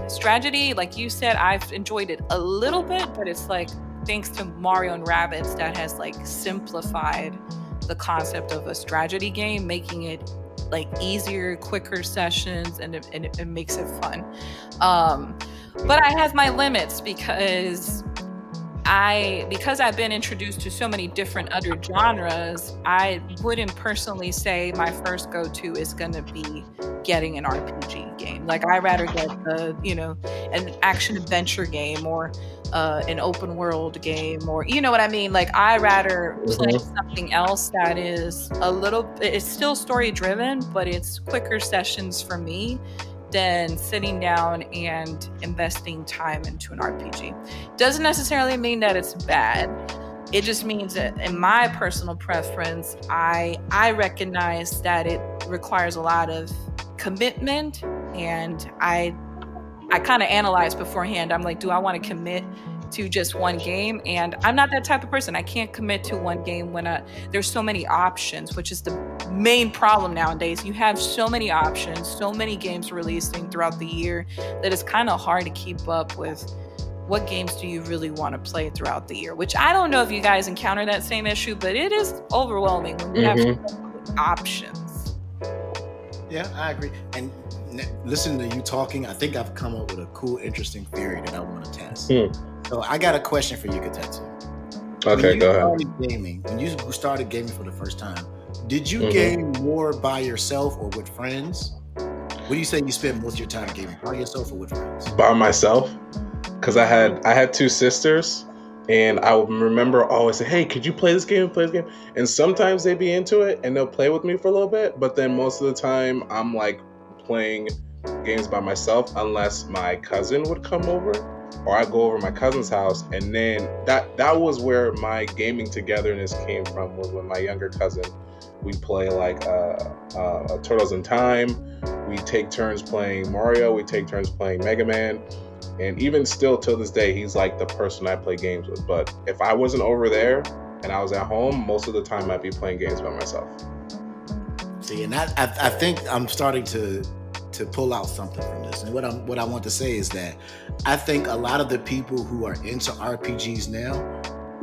Strategy, like you said, I've enjoyed it a little bit, but it's like thanks to Mario and Rabbids that has like simplified the concept of a strategy game, making it like easier, quicker sessions, and it makes it fun. But I have my limits because because I've been introduced to so many different other genres, I wouldn't personally say my first go-to is going to be getting an RPG game. Like I rather get an action adventure game or an open world game, or you know what I mean? Like I rather play something else that is it's still story driven, but it's quicker sessions for me than sitting down and investing time into an RPG. Doesn't necessarily mean that it's bad. It just means that in my personal preference, I recognize that it requires a lot of commitment, and I kind of analyze beforehand. I'm like, do I want to commit to just one game? And I'm not that type of person. I can't commit to one game when there's so many options, which is the main problem nowadays. You have so many options, so many games releasing throughout the year that it's kind of hard to keep up with what games do you really want to play throughout the year, which I don't know if you guys encounter that same issue, but it is overwhelming when you have so many options. Yeah, I agree. And listening to you talking, I think I've come up with a cool, interesting theory that I want to test. So I got a question for you, Kotetsu. Okay, go ahead. When you started gaming for the first time, did you game more by yourself or with friends? What do you say you spend most of your time gaming, by yourself or with friends? By myself, because I had two sisters, and I remember always say, "Hey, could you play this game? Play this game?" And sometimes they'd be into it and they'll play with me for a little bit, but then most of the time I'm like playing games by myself, unless my cousin would come over, or I go over to my cousin's house, and then that was where my gaming togetherness came from. Was when my younger cousin, we play like Turtles in Time. We take turns playing Mario. We take turns playing Mega Man. And even still till this day, he's like the person I play games with. But if I wasn't over there and I was at home, most of the time I'd be playing games by myself. See, and I think I'm starting to pull out something from this. And what I want to say is that I think a lot of the people who are into RPGs now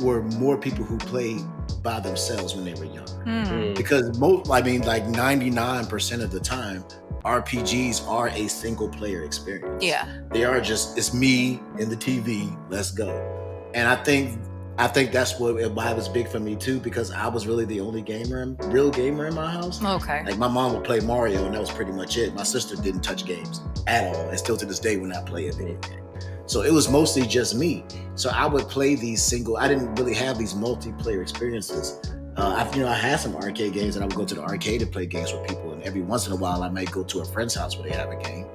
were more people who played by themselves when they were younger. Because like 99% of the time, RPGs are a single player experience. Yeah. They are it's me and the TV, let's go. And I think that's why it was big for me too, because I was really the only real gamer in my house. Okay. Like my mom would play Mario and that was pretty much it. My sister didn't touch games at all. And still to this day when I play a video game. So it was mostly just me. So I would play I didn't really have these multiplayer experiences. I had some arcade games, and I would go to the arcade to play games with people, and every once in a while I might go to a friend's house where they have a game.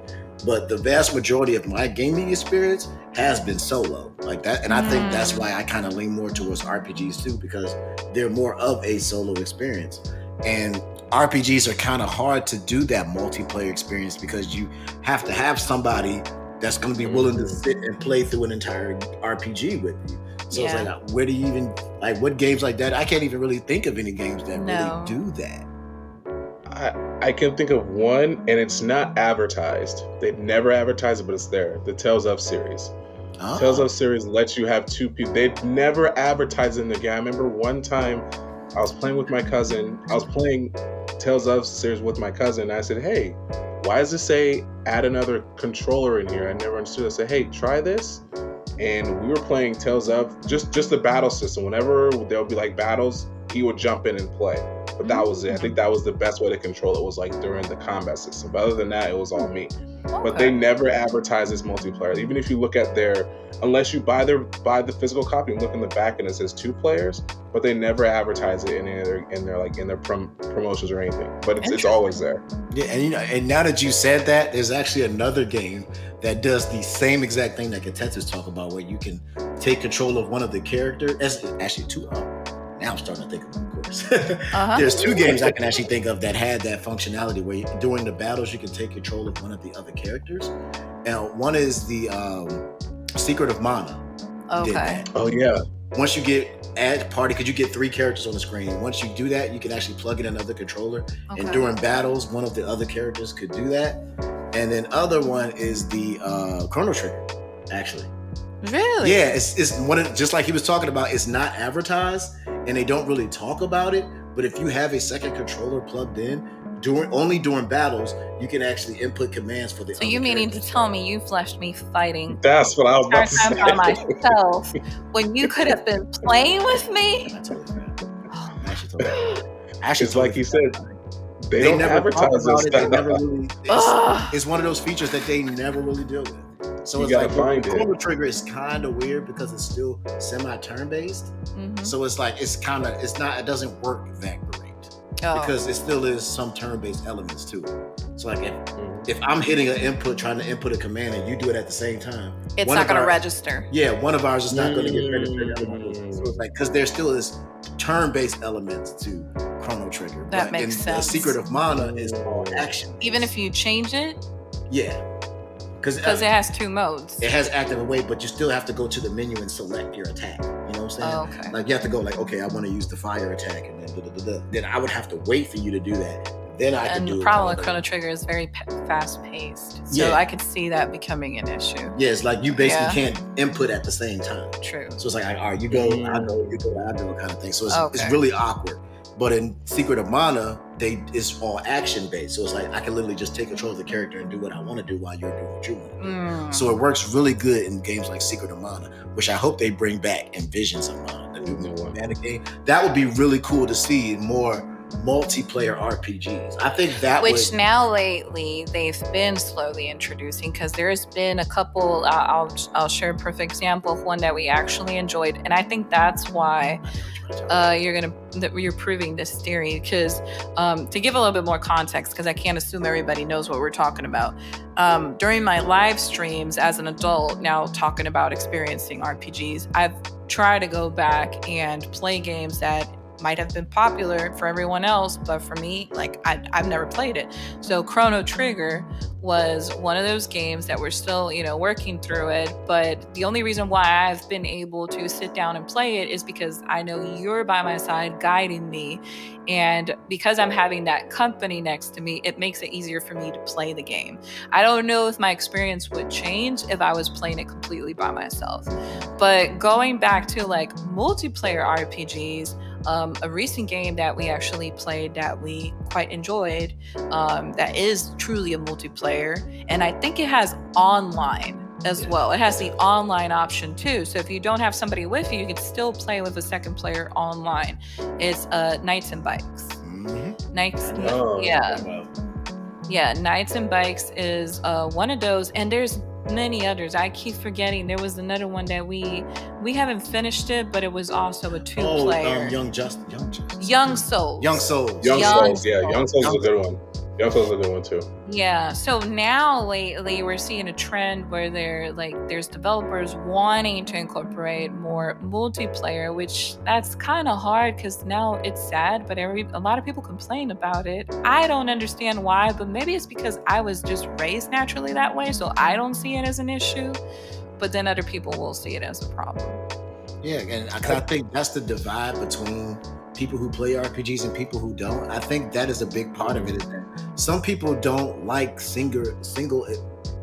But the vast majority of my gaming experience has been solo like that. And I think that's why I kind of lean more towards RPGs too, because they're more of a solo experience. And RPGs are kind of hard to do that multiplayer experience because you have to have somebody that's going to be willing to sit and play through an entire RPG with you. So it's like, where do you even, like, what games like that? I can't even really think of any games that really do that. I can think of one, and it's not advertised. They've never advertised it, but it's there. The Tales of series. Oh. Tales of series lets you have two people. They've never advertised it in the game. I remember one time I was playing with my cousin. I was playing Tales of series with my cousin, and I said, "Hey, why does it say add another controller in here?" I never understood. I said, "Hey, try this." And we were playing Tales of just the battle system. Whenever there'll be like battles, he would jump in and play. But that was it. I think that was the best way to control it, was like during the combat system. But other than that, it was all me. Okay. But they never advertise this multiplayer. Even if you look at unless you buy the physical copy and look in the back and it says 2 players, but they never advertise it in their promotions or anything. But it's always there. Yeah, and now that you said that, there's actually another game that does the same exact thing that Kotetsu's talking about, where you can take control of one of the characters. It's actually 2 of them. Now I'm starting to think of them, of course. There's 2 games I can actually think of that had that functionality where during the battles you can take control of one of the other characters. Now, one is the Secret of Mana. Okay. Oh yeah. Once you add party, because you get 3 characters on the screen. Once you do that, you can actually plug in another controller. Okay. And during battles, one of the other characters could do that. And then other one is the Chrono Trigger, actually. Really? Yeah, it's one of, just like he was talking about, it's not advertised and they don't really talk about it. But if you have a second controller plugged in, during battles, you can actually input commands for the. So you meaning to tell me you fleshed me fighting That's what I was about to time by say. myself when you could have been playing with me? I totally forgot. I actually totally forgot. Actually, It's like you said, they don't never talk advertise about this it. They stuff. never really. Ugh. It's one of those features that they never really deal with. So You it's gotta like find it. Chrono Trigger is kind of weird because it's still semi-turn based. Mhm. So it's like it doesn't work that great Oh. because it still is some turn-based elements to it. So like if I'm hitting an input, trying to input a command, and you do it at the same time, It's one not of going to our- register. Yeah, one of ours is not going to get registered. So it's like because there still is turn-based elements to Chrono Trigger. That but makes in sense. The Secret of Mana is all action. Even if you change it, Yeah, because it has two modes. it has active and wait, but you still have to go to the menu and select your attack. You know what I'm saying? Oh, okay. Like you have to go like, okay, I want to use the fire attack, and then then I would have to wait for you to do that. Then I can And do the it. problem with Chrono Trigger is very fast paced. So Yeah. I could see that becoming an issue. Yeah, it's like you basically Yeah. can't input at the same time. True. So it's like, all right, you go, I go, you go, I go, kind of thing. So it's Okay. really awkward. But in Secret of Mana, it's all action based. So it's like I can literally just take control of the character and do what I want to do while you're doing what you want to do. Mm. So it works really good in games like Secret of Mana, which I hope they bring back in Visions of Mana, the new Mana game. That would be really cool to see in more multiplayer RPGs. I think that Which now lately they've been slowly introducing, because there's been a couple. I'll share a perfect example of one that we actually enjoyed, and I think that's why you're proving this theory. Because to give a little bit more context, because I can't assume everybody knows what we're talking about. During my live streams as an adult, now talking about experiencing RPGs, I've tried to go back and play games that might have been popular for everyone else, but for me, like I've never played it. So Chrono Trigger was one of those games that we're still, working through it. But the only reason why I've been able to sit down and play it is because I know you're by my side guiding me. And because I'm having that company next to me, it makes it easier for me to play the game. I don't know if my experience would change if I was playing it completely by myself. But going back to like multiplayer RPGs, a recent game that we actually played that we quite enjoyed, that is truly a multiplayer, and I think it has online as well. It has the online option too. So if you don't have somebody with you, you can still play with a second player online. It's Knights and Bikes. Mm-hmm. Knights, Oh, yeah. wow. Yeah, Knights and Bikes is one of those, and there's many others. I keep forgetting. There was another one that we haven't finished it, but it was also a two-player. Young Souls. Young Souls, yeah. Young Souls is a good one. Young Souls is a good one too. Yeah. So now lately we're seeing a trend where there's developers wanting to incorporate more multiplayer, which that's kind of hard because now it's sad, but a lot of people complain about it. I don't understand why, but maybe it's because I was just raised naturally that way, so I don't see it as an issue. But then other people will see it as a problem. Yeah, and I think that's the divide between people who play RPGs and people who don't. I think that is a big part of it. Is that some people don't like single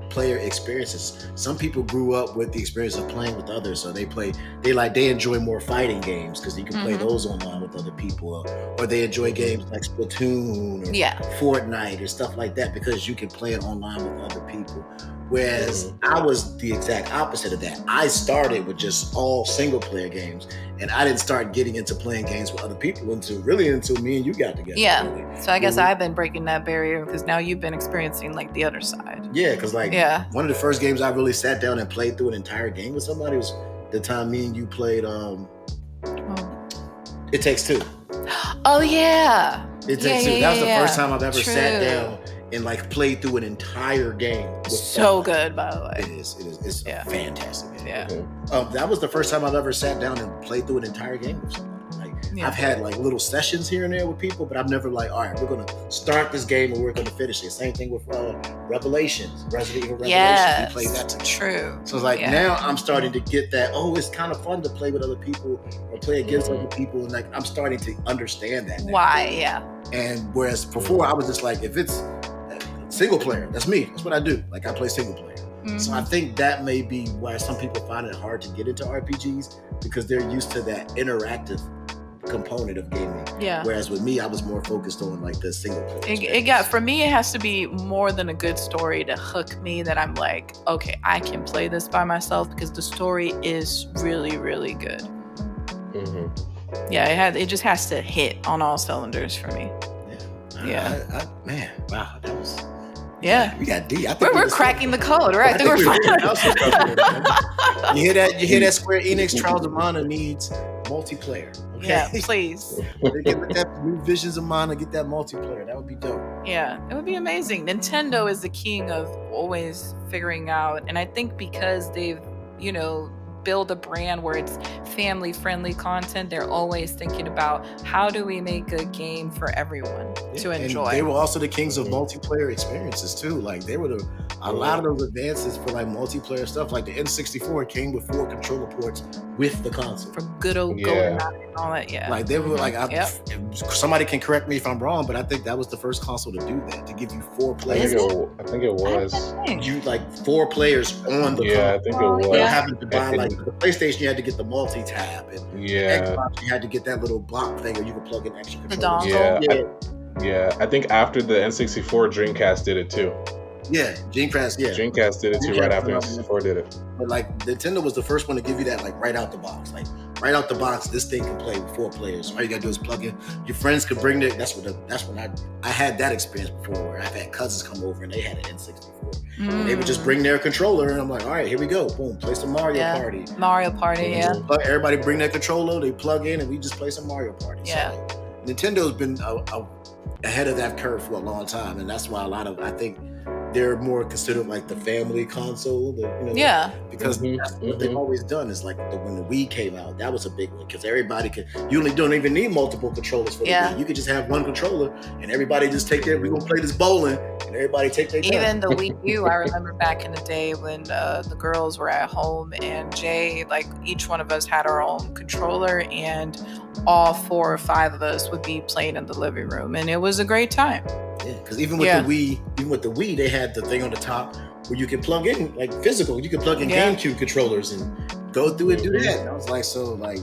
player experiences. Some people grew up with the experience of playing with others, so they enjoy more fighting games because you can play those online with other people, or they enjoy games like Splatoon or Fortnite or stuff like that because you can play it online with other people. Whereas I was the exact opposite of that. I started with just all single player games, and I didn't start getting into playing games with other people until me and you got together. Yeah. Really. So I guess I've been breaking that barrier because now you've been experiencing like the other side. Yeah, because one of the first games I really sat down and played through an entire game with somebody was the time me and you played It Takes Two. Oh yeah. It Takes Two. That was the first time I've ever sat down and played through an entire game. So good, by the way. It is. It's a fantastic game. Yeah. That was the first time I've ever sat down and played through an entire game with somebody. I've had little sessions here and there with people, but I've never all right, we're gonna start this game and we're gonna finish it. Same thing with Revelations, Resident Evil Revelations. Yes, we played that together. True. So it's now I'm starting to get that. Oh, it's kind of fun to play with other people or play against other people, and I'm starting to understand that now. Why? Yeah. And whereas before I was just if it's single player, that's me. That's what I do. I play single player. So I think that may be why some people find it hard to get into RPGs because they're used to that interactive component of gaming. Yeah. Whereas with me, I was more focused on like the single player. For me, it has to be more than a good story to hook me that I'm like, okay, I can play this by myself because the story is really, really good. Yeah, it just has to hit on all cylinders for me. Yeah. Man, wow, that was. Yeah, we got deep. We're cracking the code, right? I think we're fine. You hear that? Square Enix Trials of Mana needs multiplayer. Okay? Yeah, please. They get that new Visions of Mana, get that multiplayer. That would be dope. Yeah, it would be amazing. Nintendo is the king of always figuring out, and I think because they've, build a brand where it's family friendly content, they're always thinking about how do we make a game for everyone to enjoy. And they were also the kings of multiplayer experiences too. Like they were a lot of those advances for like multiplayer stuff. Like the N64 came with 4 controller ports with the console. For good old GoldenEye and all that, yeah. Like they were like, somebody can correct me if I'm wrong, but I think that was the first console to do that, to give you 4 players. I think it was. You like 4 players on the console. I think it was. You having to buy like the PlayStation, you had to get the multi-tab, and Xbox, you had to get that little block thing where you could plug in extra controllers. Yeah. I think after the N64, Dreamcast did it too. Yeah, Dreamcast did it too right after N64 did it. But like Nintendo was the first one to give you that like right out the box. Like right out the box, this thing can play with 4 players. All you gotta do is plug in. Your friends could bring their. That's when I had that experience before, where I've had cousins come over and they had an N64. And they would just bring their controller, and I'm like, all right, here we go. Boom, play some Mario Party. Mario Party, Everybody bring their controller, they plug in, and we just play some Mario Party. Yeah. So, Nintendo's been ahead of that curve for a long time, and that's why I think they're more considered like the family console. Because that's what they've always done. Is like when the Wii came out, that was a big one because everybody could. You don't even need multiple controllers for the Wii. You could just have one controller, and everybody just take their. We're gonna play this bowling, and everybody take their. Even the Wii U, I remember back in the day when the girls were at home, and Jay, like each one of us had our own controller, and all 4 or 5 of us would be playing in the living room, and it was a great time. Yeah, because even with the Wii, they had the thing on the top where you can plug in like physical. You can plug in GameCube controllers and go through and do that. And I was like, so like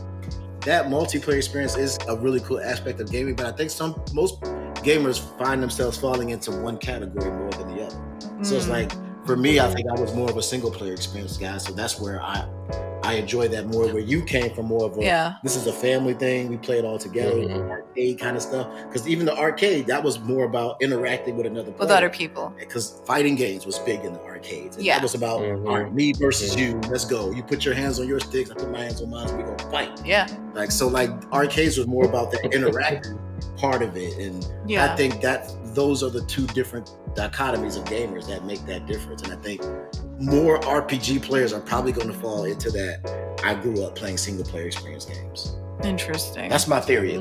that multiplayer experience is a really cool aspect of gaming. But I think most gamers find themselves falling into one category more than the other. So it's like for me, I think I was more of a single player experience guy. So that's where I enjoy that more. Where you came from more of a this is a family thing. We play it all together, arcade kind of stuff. Because even the arcade, that was more about interacting with another player. With other people. Because fighting games was big in the arcades. And that was about me versus you. Let's go. You put your hands on your sticks. I put my hands on mine. We gonna fight. Yeah. Like so, like arcades was more about the interacting part of it, and I think that those are the 2 different dichotomies of gamers that make that difference. And I think more RPG players are probably going to fall into that. I grew up playing single player experience games. Interesting. That's my theory.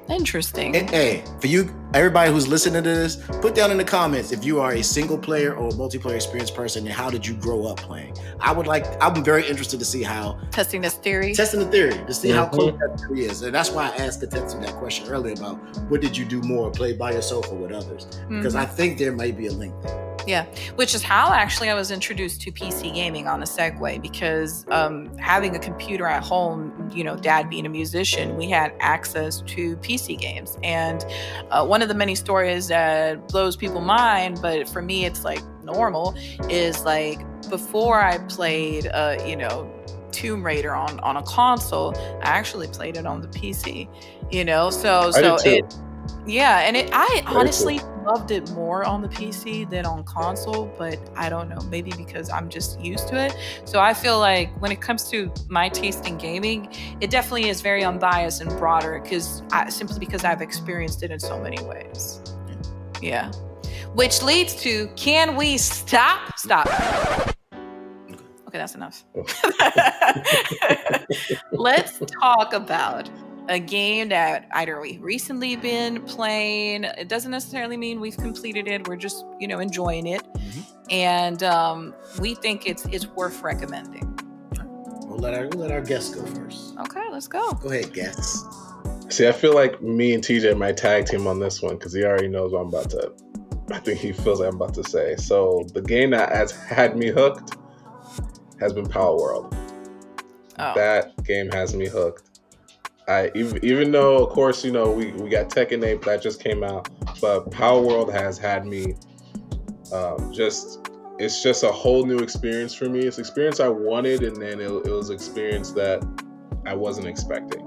Interesting. And, hey, for you, everybody who's listening to this, put down in the comments if you are a single player or a multiplayer experience person, and how did you grow up playing? I'm very interested to see how testing the theory to see how close that theory is. And that's why I asked Kotetsu that question earlier about what did you do more, play by yourself or with others? Because I think there might be a link there. Yeah, which is how actually I was introduced to PC gaming on a segue, because having a computer at home, Dad being a musician, we had access to PC games. And one of the many stories that blows people's mind, but for me it's like normal, is like before I played, Tomb Raider on a console, I actually played it on the PC, I honestly loved it more on the PC than on console, but I don't know, maybe because I'm just used to it. So I feel like when it comes to my taste in gaming, it definitely is very unbiased and broader simply because I've experienced it in so many ways. Yeah. Which leads to, can we stop? Okay, that's enough. Let's talk about a game that either we've recently been playing. It doesn't necessarily mean we've completed it. We're just, enjoying it. And we think it's worth recommending. We'll let our guests go first. Okay, let's go. Go ahead, guests. See, I feel like me and TJ might tag team on this one because he already knows what I think he feels like I'm about to say. So the game that has had me hooked has been Power World. Oh. That game has me hooked. Even though, of course, we got Tekken 8 that just came out, but Power World has had me it's just a whole new experience for me. It's an experience I wanted, and then it was an experience that I wasn't expecting.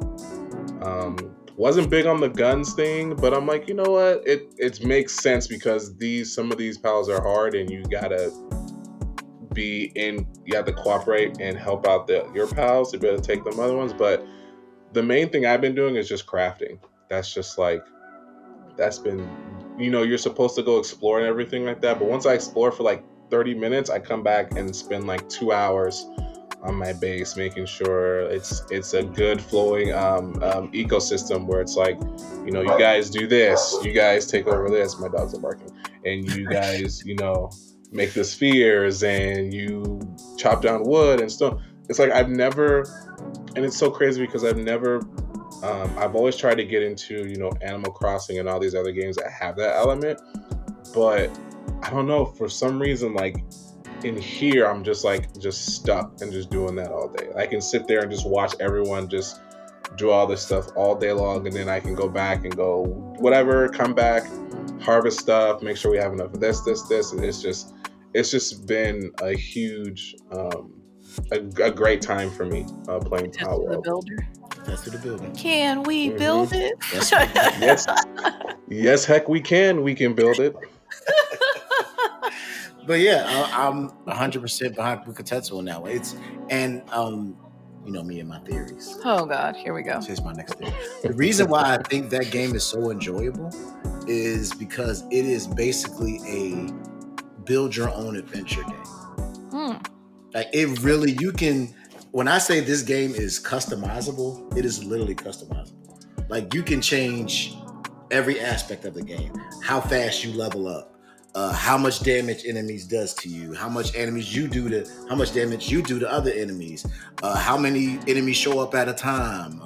Wasn't big on the guns thing, but I'm like, you know what? It makes sense because some of these battles are hard, and you have to cooperate and help out your pals to be able to take them other ones. But the main thing I've been doing is just crafting. That's been, you're supposed to go explore and everything like that. But once I explore for like 30 minutes, I come back and spend like 2 hours on my base, making sure it's a good flowing ecosystem where it's like, you guys do this, you guys take over this. My dogs are barking, and you guys, make the spheres, and you chop down wood and stuff. It's like and it's so crazy because I've always tried to get into, Animal Crossing and all these other games that have that element, but I don't know, for some reason, like in here, I'm just stuck and just doing that all day. I can sit there and just watch everyone just do all this stuff all day long, and then I can go back and go whatever, come back, harvest stuff, make sure we have enough of this, and it's just been a huge, a great time for me playing Power World. The builder. That's to the building. Can we build it? Yes, heck, we can build it. But yeah, I'm 100% behind Kotetsu on that one. Me and my theories. Oh God, here we go. Here's my next theory. The reason why I think that game is so enjoyable is because it is basically a build your own adventure game. Like it really, when I say this game is customizable, it is literally customizable. Like you can change every aspect of the game, how fast you level up, how much damage enemies does to you, how much damage you do to other enemies, how many enemies show up at a time.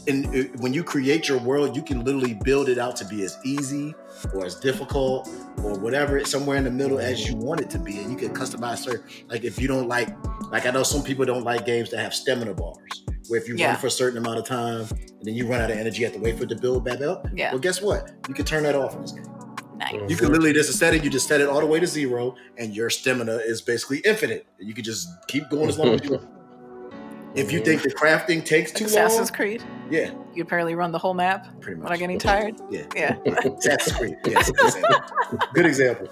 And when you create your world, you can literally build it out to be as easy or as difficult or whatever, somewhere in the middle as you want it to be. And you can customize certain, like if you don't like I know some people don't like games that have stamina bars, where if you run for a certain amount of time and then you run out of energy, you have to wait for it to build back up. Yeah. Well, guess what? You can turn that off in this game. Nice. You can literally just set it all the way to 0, and your stamina is basically infinite. You can just keep going as long as you want. If you think the crafting takes too long, Assassin's Creed. Yeah. You apparently run the whole map. Pretty much. Without getting tired. Yeah. Assassin's Creed. Yes. Good example.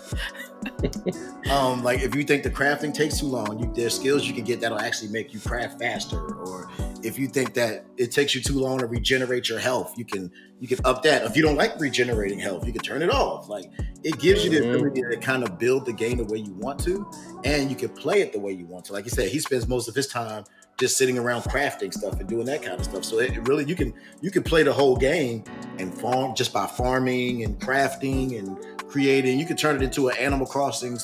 Like if you think the crafting takes too long, there's skills you can get that'll actually make you craft faster. Or if you think that it takes you too long to regenerate your health, you can up that. If you don't like regenerating health, you can turn it off. Like it gives you the ability to kind of build the game the way you want to, and you can play it the way you want to. Like you said, he spends most of his time just sitting around crafting stuff and doing that kind of stuff. So it really, you can play the whole game and farm just by farming and crafting and creating. You can turn it into an Animal Crossing /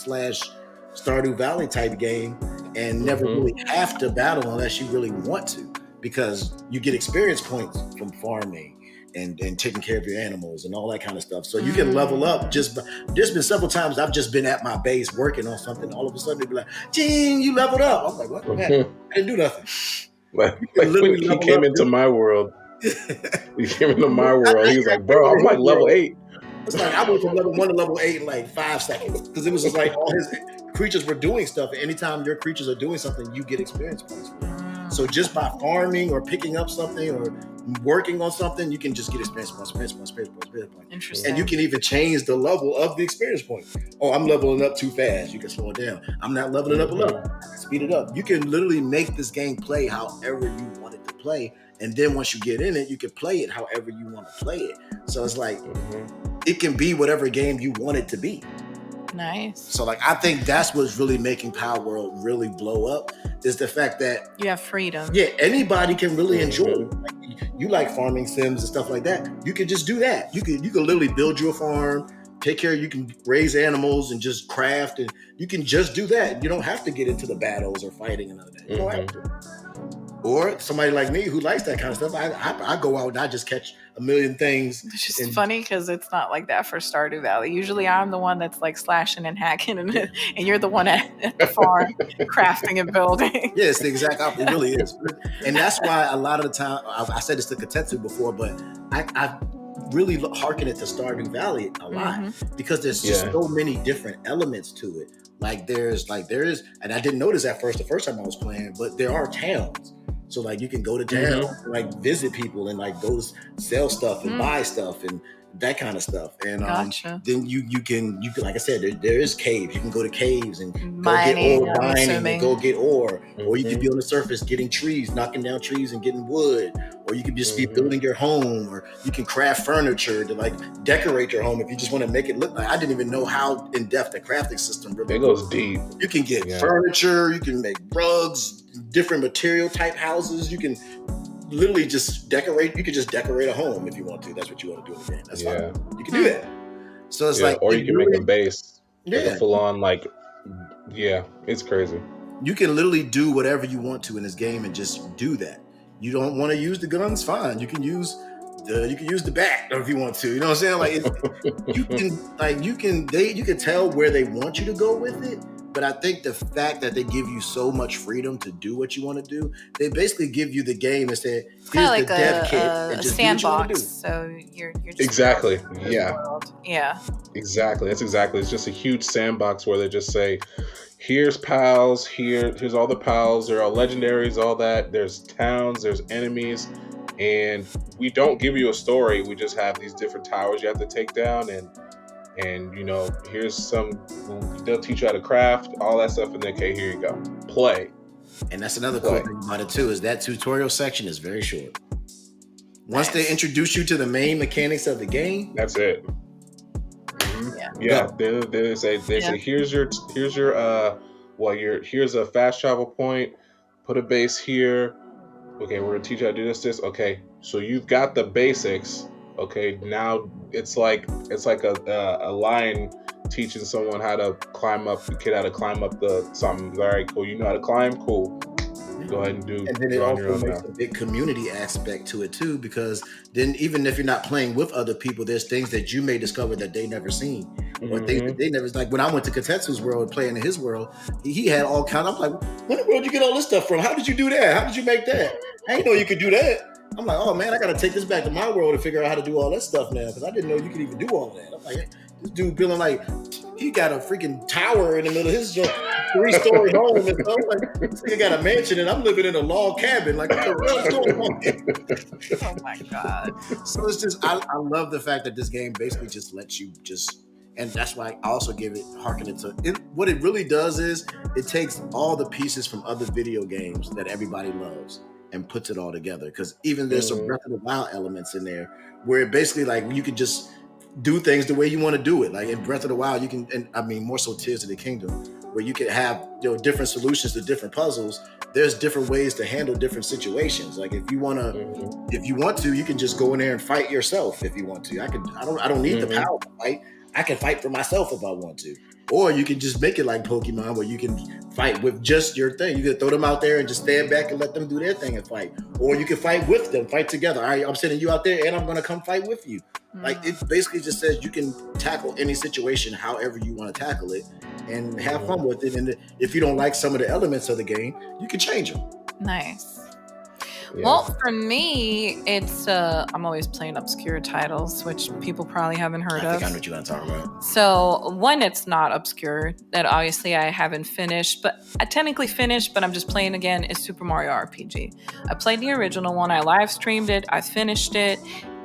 Stardew Valley type game and never really have to battle unless you really want to, because you get experience points from farming and taking care of your animals and all that kind of stuff. So you can level up. There's been several times I've just been at my base working on something. All of a sudden they'd be like, "Gene, you leveled up." I'm like, "What? I didn't do nothing." Like when he came into my world, he was like, "Bro, I'm like level 8." It's like I went from level 1 to level 8 in like 5 seconds, because it was just like all his creatures were doing stuff. And anytime your creatures are doing something, you get experience points for it. So just by farming or picking up something or working on something, you can just get experience points. Interesting. And you can even change the level of the experience point. Oh, I'm leveling up too fast. You can slow it down. I'm not leveling up enough. Speed it up. You can literally make this game play however you want it to play. And then once you get in it, you can play it however you want to play it. So it's like, it can be whatever game you want it to be. Nice. So like, I think that's what's really making Power World really blow up, is the fact that you have freedom. Yeah, anybody can really enjoy it. Like, you like farming sims and stuff like that. You can just do that. You can literally build you a farm, take care. You can raise animals and just craft, and you can just do that. You don't have to get into the battles or fighting and all that. You don't have to. Or somebody like me who likes that kind of stuff, I go out and I just catch a million things. It's just funny because it's not like that for Stardew Valley. Usually I'm the one that's like slashing and hacking, and you're the one at the farm crafting and building. Yeah, it's the exact opposite. It really is. And that's why a lot of the time, I said this to Kotetsu before, but I really hearken it to Stardew Valley a lot because there's just so many different elements to it. Like there is, and I didn't notice at first the first time I was playing, but there are towns. So like you can go to town and like visit people and like go sell stuff and buy stuff and that kind of stuff. And then you can like I said, there is caves. You can go to caves and mining, go get ore, mining and go get ore. Or you could be on the surface getting trees, knocking down trees and getting wood. Or you could just be building your home, or you can craft furniture to like decorate your home if you just want to make it look like. I didn't even know how in depth the crafting system really goes deep. You can get furniture, you can make rugs, different material type houses. You can literally just decorate. You can just decorate a home if you want to. That's what you want to do in the game. That's fine. You can do that. So it's like, or you can make a base, like a full on it's crazy. You can literally do whatever you want to in this game and just do that. You don't want to use the guns, fine. You can use the bat if you want to. You know what I'm saying? Like you can tell where they want you to go with it. But I think the fact that they give you so much freedom to do what you want to do, they basically give you the game and say, here's like the dev kit and just sandbox. Do what you want to do. So you're just exactly. Yeah. Exactly. That's exactly. It's just a huge sandbox where they just say, here's pals, here's all the pals, there are legendaries, all that. There's towns, there's enemies, and we don't give you a story. We just have these different towers you have to take down, and here's some. They'll teach you how to craft, all that stuff, and then here you go, play. And that's another cool thing about it too, is that tutorial section is very short. Once they introduce you to the main mechanics of the game, that's it. They say here's a fast travel point, put a base here. Okay, we're gonna teach you how to do this. Okay, so you've got the basics. Okay, now it's like a lion teaching someone how to climb up, the kid how to climb up the something. All right, cool. You know how to climb? Cool. Go ahead and do. And then it also makes a big community aspect to it too, because then even if you're not playing with other people, there's things that you may discover that they never seen, or things that they never. Like when I went to Kotetsu's world and playing in his world, he had all kinds. I'm like, where in the world did you get all this stuff from? How did you do that? How did you make that? I didn't know you could do that. I'm like, oh man, I got to take this back to my world to figure out how to do all that stuff now, because I didn't know you could even do all that. I'm like, this dude feeling like he got a freaking tower in the middle of his 3-story home and stuff. Like, this nigga got a mansion and I'm living in a log cabin. Like, what the hell's going on? Oh my god! So it's just, I love the fact that this game basically just lets you and that's why I also give it, harken it to it. What it really does is it takes all the pieces from other video games that everybody loves and puts it all together. Because even there's some Breath of the Wild elements in there where it basically like you could just do things the way you want to do it. Like in Breath of the Wild, you can, and I mean more so Tears of the Kingdom, where you can have different solutions to different puzzles. There's different ways to handle different situations. Like if you want to, you can just go in there and fight yourself if you want to. I don't need the power to fight. I can fight for myself if I want to. Or you can just make it like Pokemon, where you can fight with just your thing. You can throw them out there and just stand back and let them do their thing and fight. Or you can fight with them, fight together. All right, I'm sending you out there and I'm going to come fight with you. Like it basically just says you can tackle any situation however you want to tackle it and have fun with it. And if you don't like some of the elements of the game, you can change them. Nice. Yeah. Well, for me, it's I'm always playing obscure titles, which people probably haven't heard of. I think I know what you're going to talk about. So one, it's not obscure, that obviously I haven't finished, but I technically finished, but I'm just playing again, is Super Mario RPG. I played the original one, I live streamed it, I finished it.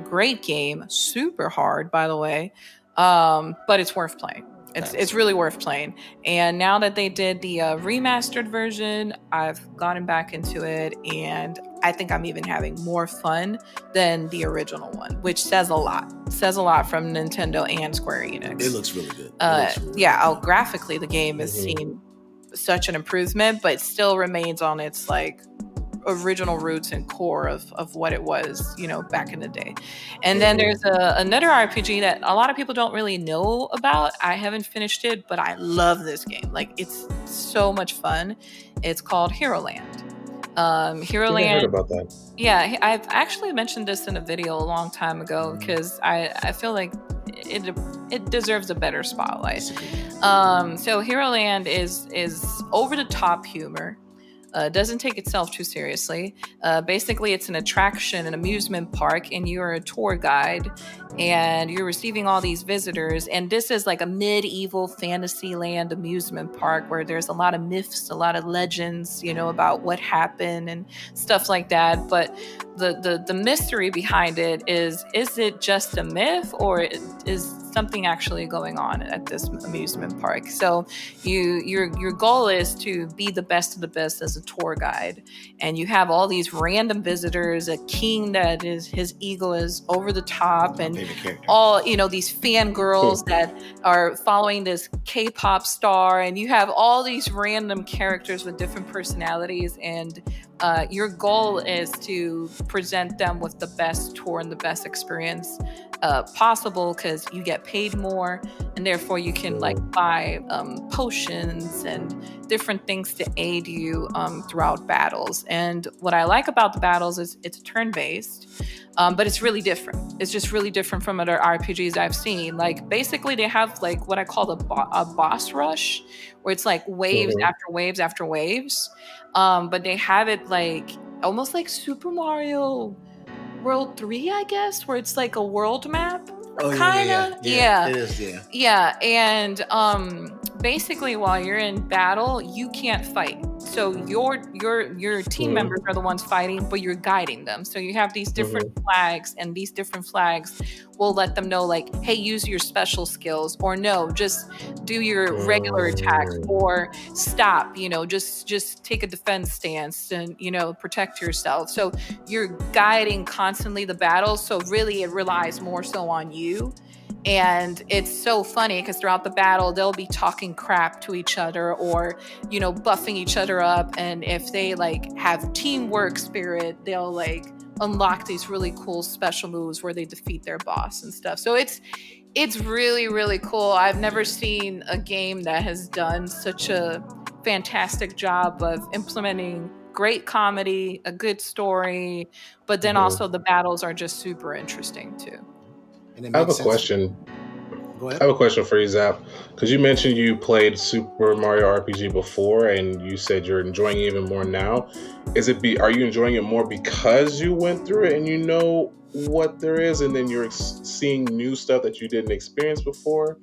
Great game, super hard, by the way, but it's worth playing. It's really worth playing. And now that they did the remastered version, I've gotten back into it, and I think I'm even having more fun than the original one, which says a lot. It says a lot from Nintendo and Square Enix. It looks really good. Graphically, the game has seen such an improvement, but still remains on its like original roots and core of what it was, back in the day. And then there's another RPG that a lot of people don't really know about. I haven't finished it, but I love this game. Like, it's so much fun. It's called Hero Land. I Hero think I heard Land. about that. Yeah, I've actually mentioned this in a video a long time ago because I feel like it deserves a better spotlight. So Hero Land is over the top humor. Doesn't take itself too seriously. Basically, it's an attraction, an amusement park, and you're a tour guide, and you're receiving all these visitors. And this is like a medieval fantasy land amusement park where there's a lot of myths, a lot of legends, about what happened and stuff like that. But the mystery behind it is it just a myth, or is something actually going on at this amusement park? So your goal is to be the best of the best as a tour guide, and you have all these random visitors, a king that is his eagle is over the top, and all these fangirls that are following this K-pop star, and you have all these random characters with different personalities, and your goal is to present them with the best tour and the best experience possible, because you get paid more, and therefore you can buy potions and different things to aid you throughout battles. And what I like about the battles is it's turn-based, but it's really different. It's just really different from other RPGs I've seen. Like, basically they have like what I call a boss rush, where it's like waves after waves after waves, but they have it like almost like Super Mario World 3, I guess, where it's like a world map. Yeah. It is, Yeah, and basically while you're in battle, you can't fight. So your team members are the ones fighting, but you're guiding them. So you have these different flags, and these different flags will let them know, like, hey, use your special skills, or no, just do your regular attacks, or stop, just take a defense stance and protect yourself. So you're guiding constantly the battle. So really it relies more so on you. And it's so funny because throughout the battle, they'll be talking crap to each other, or, buffing each other up. And if they like have teamwork spirit, they'll like unlock these really cool special moves where they defeat their boss and stuff. So it's really, really cool. I've never seen a game that has done such a fantastic job of implementing great comedy, a good story, but then also the battles are just super interesting too. And I have a question. Go ahead. I have a question for you, Zap, because you mentioned you played Super Mario RPG before, and you said you're enjoying it even more now. Are you enjoying it more because you went through it and you know what there is, and then you're seeing new stuff that you didn't experience before,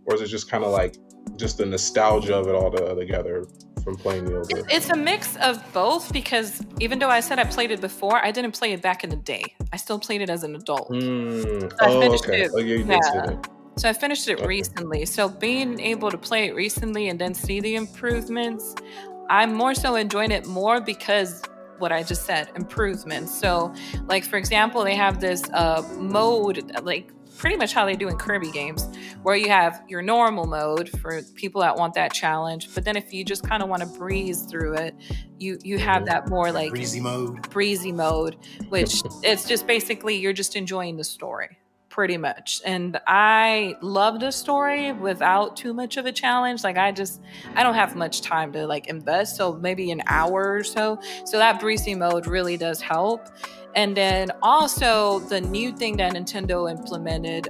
or is it just kind of like just the nostalgia of it all together from playing the older? It's a mix of both, because even though I said I played it before, I didn't play it back in the day. I still played it as an adult. So okay. You did say that. So I finished it recently. So being able to play it recently and then see the improvements, I'm more so enjoying it more because what I just said, improvements. So like, for example, they have this mode, like pretty much how they do in Kirby games, where you have your normal mode for people that want that challenge. But then if you just kind of want to breeze through it, you have that more like breezy mode, which it's just basically you're just enjoying the story. Pretty much. And I love the story without too much of a challenge. Like I don't have much time to like invest. So maybe an hour or so. So that breezy mode really does help. And then also the new thing that Nintendo implemented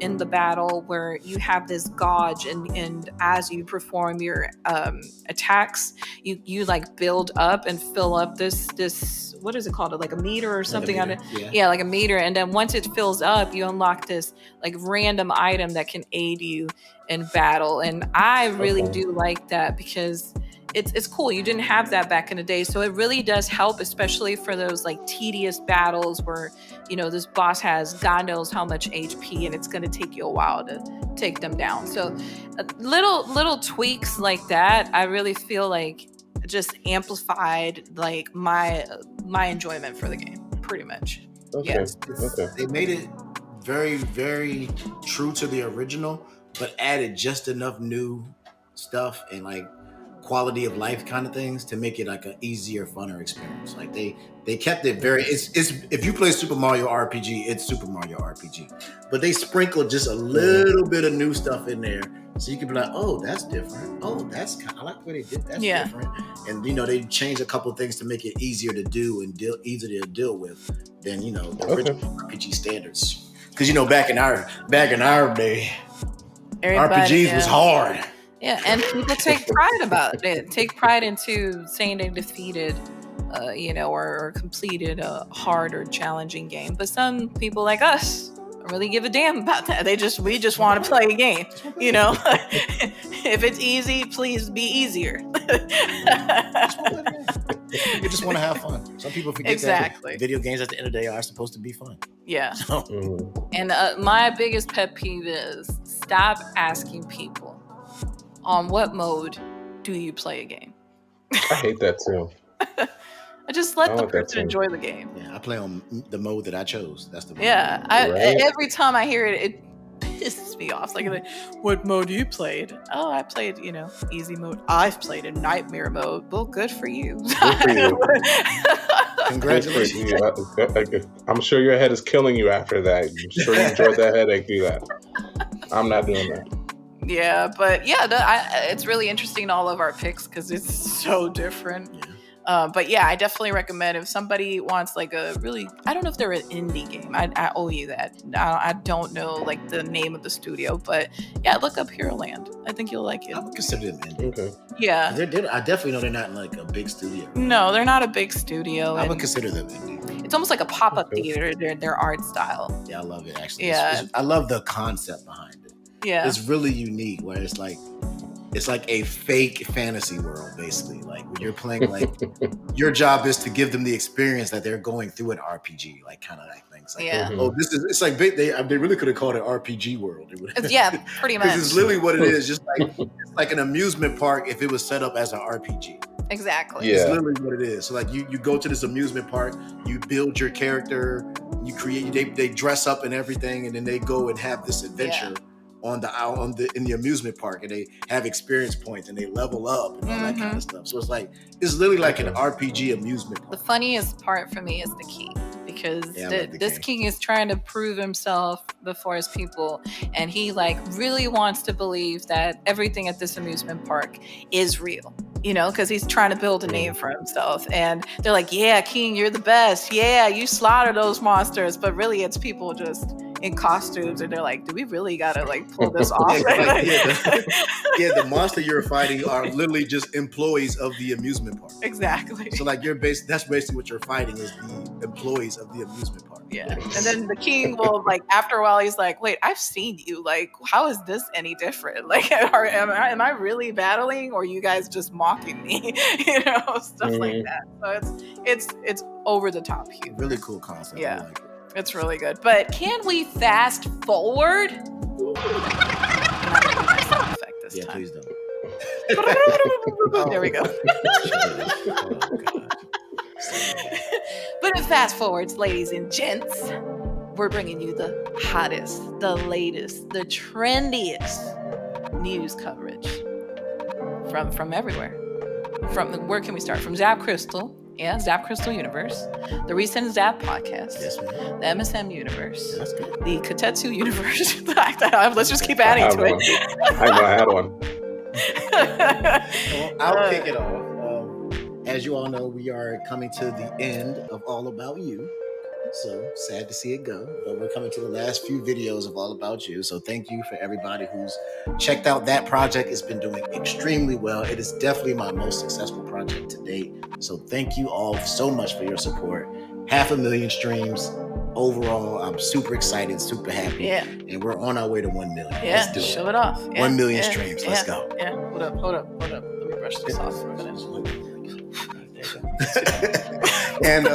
in the battle, where you have this gauge, and as you perform your attacks, you like build up and fill up this what is it called? Like a meter or something on it. Yeah, like a meter. And then once it fills up, you unlock this like random item that can aid you in battle. And I really do like that because it's cool. You didn't have that back in the day. So it really does help, especially for those like tedious battles where, this boss has God knows how much HP and it's going to take you a while to take them down. So little tweaks like that, I really feel like just amplified like my enjoyment for the game, pretty much. Yes. They made it very, very true to the original, but added just enough new stuff and like quality of life kind of things to make it like an easier, funner experience. Like they kept it very. It's if you play Super Mario RPG, it's Super Mario RPG, but they sprinkled just a little bit of new stuff in there So you can be like, oh, that's different. Oh, I like the way they did. That's Yeah. different. And they changed a couple of things to make it easier to do and easier to deal with than the original RPG standards. Because back in our day, RPGs was hard. Yeah, and people take pride about it. Take pride into saying they defeated, or completed a hard or challenging game. But some people like us don't really give a damn about that. We just want to play a game. If it's easy, please be easier. You just want to have fun. Some people forget exactly. that video games at the end of the day are supposed to be fun. Yeah. And my biggest pet peeve is stop asking people, on what mode do you play a game? I hate that too. I just let the person enjoy the game. Yeah, I play on the mode that I chose. That's the mode. Yeah, every time I hear it, it pisses me off. Like, what mode you played? Oh, I played, easy mode. I've played in nightmare mode. Well, good for you. Good for you. Congratulations. I'm sure your head is killing you after that. I'm sure you enjoyed that headache through that. I'm not doing that. Yeah, but it's really interesting, all of our picks, because it's so different. Yeah. But yeah, I definitely recommend if somebody wants like a really, I don't know if they're an indie game. I owe you that. I don't know like the name of the studio, but yeah, look up Hero Land. I think you'll like it. I would consider them indie. Okay. Yeah. I definitely know they're not like a big studio. No, they're not a big studio. I would consider them indie. It's almost like a pop-up theater, their art style. Yeah, I love it actually. Yeah. I love the concept behind it. Yeah. It's really unique where it's like a fake fantasy world, basically. Like when you're playing, like your job is to give them the experience that they're going through an RPG, like kind of like things. Like, it's like they really could have called it RPG world. Yeah, pretty much. Because it's literally what it is. Just like it's like an amusement park if it was set up as an RPG. Exactly. Yeah. It's literally what it is. So like you go to this amusement park, you build your character, you create. They dress up and everything, and then they go and have this adventure. Yeah. In the amusement park, and they have experience points and they level up and all that kind of stuff. So it's literally like an RPG amusement park. The funniest part for me is the king, because this king is trying to prove himself before his people, and he like really wants to believe that everything at this amusement park is real. Because he's trying to build a name for himself. And they're like, yeah, King, you're the best. Yeah, you slaughter those monsters. But really, it's people just in costumes. And they're like, do we really got to like pull this off? The monster you're fighting are literally just employees of the amusement park. Exactly. So like that's basically what you're fighting is the employees of the amusement park. Yeah. And then the king will like, after a while, he's like, wait, I've seen you. Like, how is this any different? Like, am I really battling, or are you guys just mocking me? Stuff like that. So it's over the top huge. Really cool concept. Yeah. I like it. It's really good. But can we fast forward? Yeah, please don't. There we go. But in fast forwards, ladies and gents, we're bringing you the hottest, the latest, the trendiest news coverage from everywhere. Where can we start? From ZapCristal. Yeah, ZapCristal Universe, the recent Zap podcast, yes, ma'am. The MSM Universe, That's good. The Kotetsu Universe. Let's just keep adding to it. I know I had one. Well, I'll kick it off. As you all know, we are coming to the end of All About You. So sad to see it go, but we're coming to the last few videos of All About You. So thank you for everybody who's checked out that project. It's been doing extremely well. It is definitely my most successful project to date. So thank you all so much for your support. 500,000 streams overall. I'm super excited, super happy. Yeah. And we're on our way to 1 million. Yeah, Let's do show it. it off. Yeah, 1 million streams. Let's go. Yeah. Hold up. Let me brush this off for a minute. And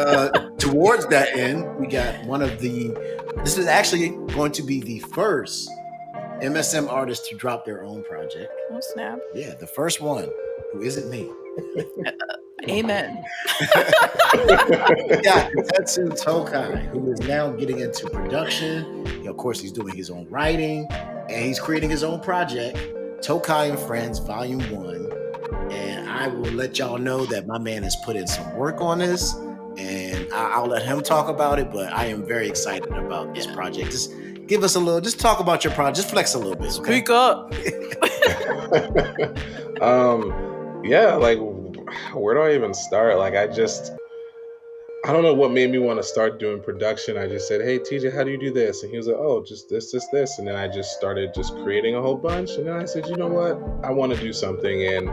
towards that end, we got this is actually going to be the first MSM artist to drop their own project. Oh, snap. Yeah, the first one, who isn't me. Amen. We got Kotetsu Tokai, who is now getting into production. Of course, he's doing his own writing, and he's creating his own project, Tokai and Friends, Volume 1. And I will let y'all know that my man has put in some work on this, and I'll let him talk about it, but I am very excited about this project. give us a little. Just talk about your project. Just flex a little bit. Okay? Speak up. Yeah, like where do I even start? Like I don't know what made me want to start doing production. I just said, "Hey, TJ, how do you do this?" And he was like, "Oh, just this." And then I just started just creating a whole bunch. And then I said, "You know what? I want to do something." And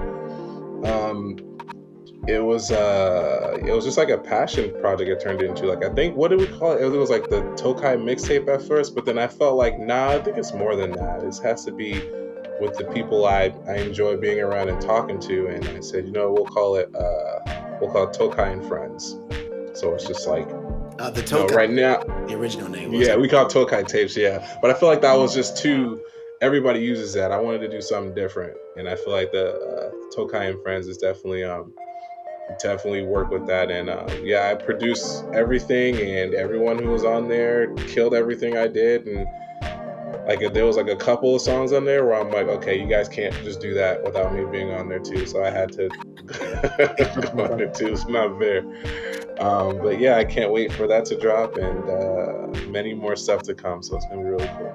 it was just like a passion project. It turned into, like, I think, what did we call it? It was like the Tokai mixtape at first, but then I felt like, nah, I think it's more than that. It has to be with the people I enjoy being around and talking to. And I said, we'll call it Tokai and Friends. So it's just like, the Tokai, right now, the original name. Yeah, we call it Tokai tapes. Yeah, but I feel like that was just too. Everybody uses that. I wanted to do something different, and I feel like the Tokai and Friends is definitely work with that. And yeah, I produced everything, and everyone who was on there killed everything I did. And like, there was like a couple of songs on there where I'm like, okay, you guys can't just do that without me being on there too. So I had to go on it too. It's not fair. But yeah, I can't wait for that to drop, and many more stuff to come. So it's gonna be really cool.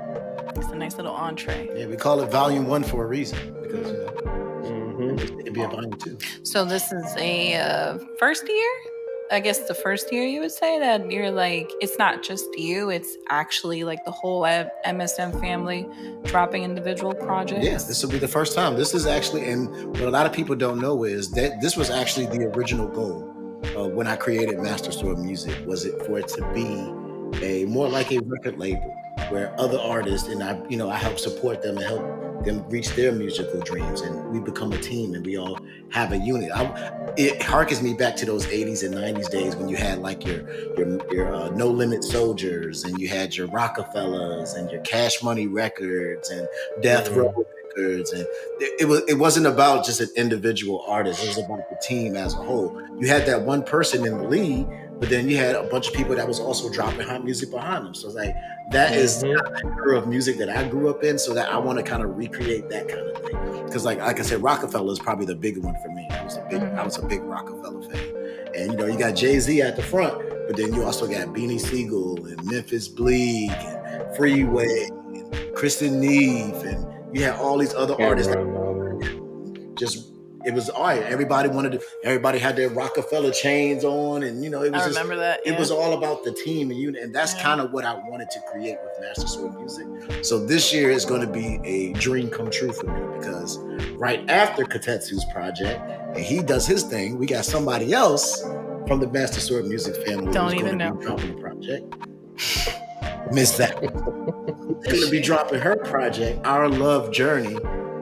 It's a nice little entree. Yeah, we call it Volume 1 for a reason, because it can be a Volume 2. So this is a first year? I guess the first year you would say that you're like, it's not just you, it's actually like the whole MSM family dropping individual projects. Yeah, this will be the first time. This is actually, and what a lot of people don't know is that this was actually the original goal when I created Master Sword Music. Was it for it to be a more like a record label where other artists, and I help support them and help them reach their musical dreams, and we become a team and we all have a unit. It harkens me back to those 80s and 90s days when you had like your No Limit Soldiers, and you had your Rockefellers and your Cash Money Records and Death Row Records, and it wasn't about just an individual artist. It was about the team as a whole. You had that one person in the lead, but then you had a bunch of people that was also dropping hot music behind them. So it's like, that is the era of music that I grew up in, so that I want to kind of recreate that kind of thing. Because like I said, Rockefeller is probably the big one for me. I was a big Rockefeller fan. And you got Jay-Z at the front, but then you also got Beanie Siegel and Memphis Bleak and Freeway and Kristen Neve, and you had all these other artists that just, it was all right. Everybody had their Rockefeller chains on, and it was I remember that. Yeah. It was all about the team and that's kind of what I wanted to create with Master Sword Music. So this year is going to be a dream come true for me, because right after Kotetsu's project, and he does his thing, we got somebody else from the Master Sword Music family Don't even know. Be dropping a project. Miss that. She's going to be dropping her project, Our Love Journey,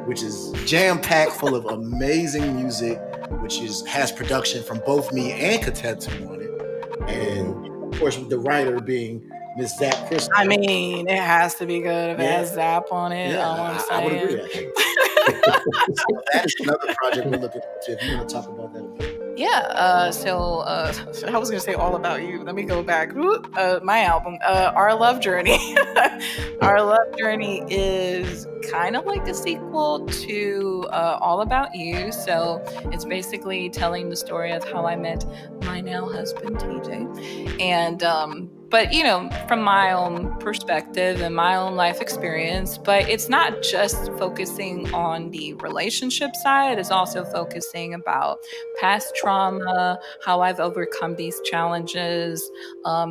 which is jam-packed full of amazing music, which has production from both me and Kotetsu on it. And of course, with the writer being Miss ZapCristal. I mean, it has to be good if it has Zap on it. Yeah, I would agree. So that is another project we're looking forward to. If you want to talk about that a bit. Yeah, so I was going to say All About You. Let me go back. My album, Our Love Journey. Our Love Journey is kind of like a sequel to All About You. So it's basically telling the story of how I met my now husband, TJ. And but from my own perspective and my own life experience. But it's not just focusing on the relationship side, it's also focusing about past trauma, how I've overcome these challenges,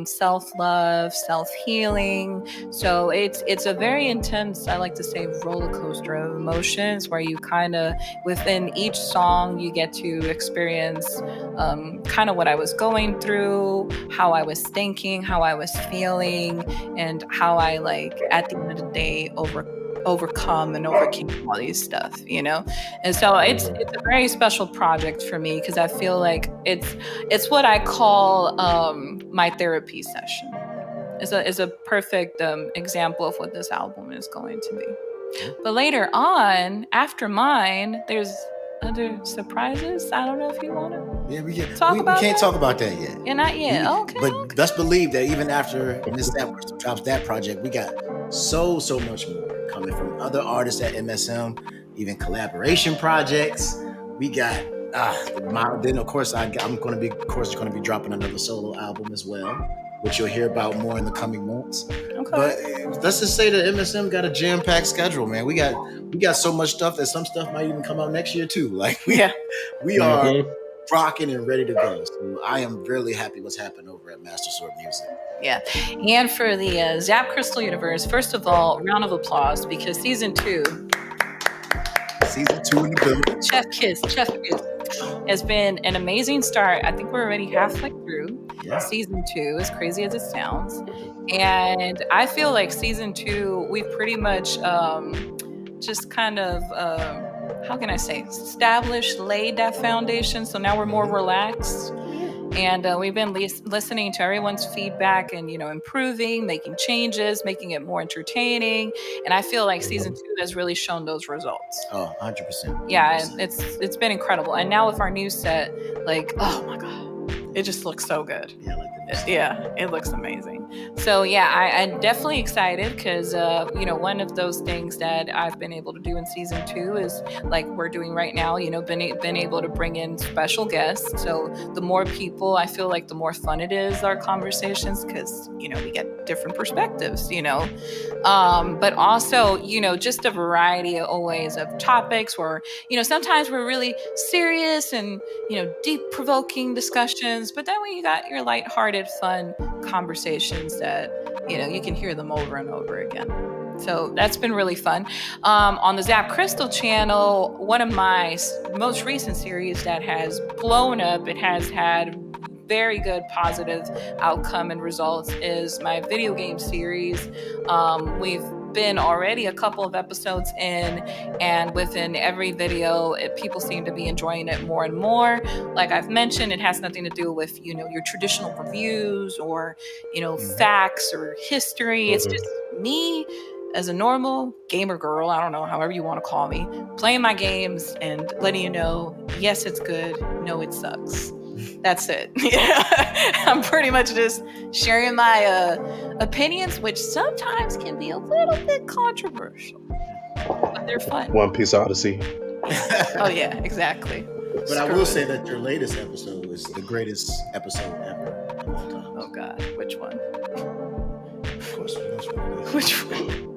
self-love, self-healing. So it's a very intense, I like to say, roller coaster of emotions, where you kind of, within each song, you get to experience kind of what I was going through, how I was thinking, how I was feeling, and how I, like, at the end of the day, overcome and overcame all these stuff, And so it's a very special project for me, because I feel like it's what I call my therapy session. It's a perfect example of what this album is going to be. But later on, after mine, there's other surprises. I don't know if you want to we can't that? talk about that yet. Yeah, not yet. Okay. But best believe that even after Miss ZapCristal drops that project, we got so much more coming from other artists at MSM, even collaboration projects. We got then of course I'm going to be dropping another solo album as well which you'll hear about more in the coming months. Okay. But let's just say that MSM got a jam-packed schedule, man. We got so much stuff that some stuff might even come out next year too. Like we are rocking and ready to go. So I am really happy what's happened over at Master Sword Music. Yeah. And for the ZapCristal universe, first of all, round of applause, because season 2 in the building. Chef Kiss has been an amazing start. I think we're already halfway through season 2, as crazy as it sounds. And I feel like season 2, we've pretty much just kind of, how can I say, laid that foundation. So now we're more relaxed. And we've been listening to everyone's feedback and, improving, making changes, making it more entertaining. And I feel like season 2 has really shown those results. Oh, 100%. Yeah, it's been incredible. And now with our new set, like, oh my God, it just looks so good. Yeah, it looks amazing. So yeah, I'm definitely excited because one of those things that I've been able to do in season 2 is like we're doing right now. Been able to bring in special guests. So the more people, I feel like the more fun it is, our conversations, because we get different perspectives. But also just a variety always of topics where sometimes we're really serious and deep provoking discussions, but then when you got your lighthearted, fun conversations that you can hear them over and over again. So that's been really fun. On the ZapCristal channel, one of my most recent series that has blown up, it has had very good positive outcome and results, is my video game series. We've been already a couple of episodes in, and within every video people seem to be enjoying it more and more. Like I've mentioned, it has nothing to do with your traditional reviews or facts or history. It's just me as a normal gamer girl, I don't know, however you want to call me, playing my games and letting you know, yes, it's good, no, it sucks. That's it. I'm pretty much just sharing my opinions, which sometimes can be a little bit controversial, but they're fun. One Piece Odyssey. Oh yeah, exactly. But I will say that your latest episode is the greatest episode ever of all time. Oh God, which one? Of course, which one?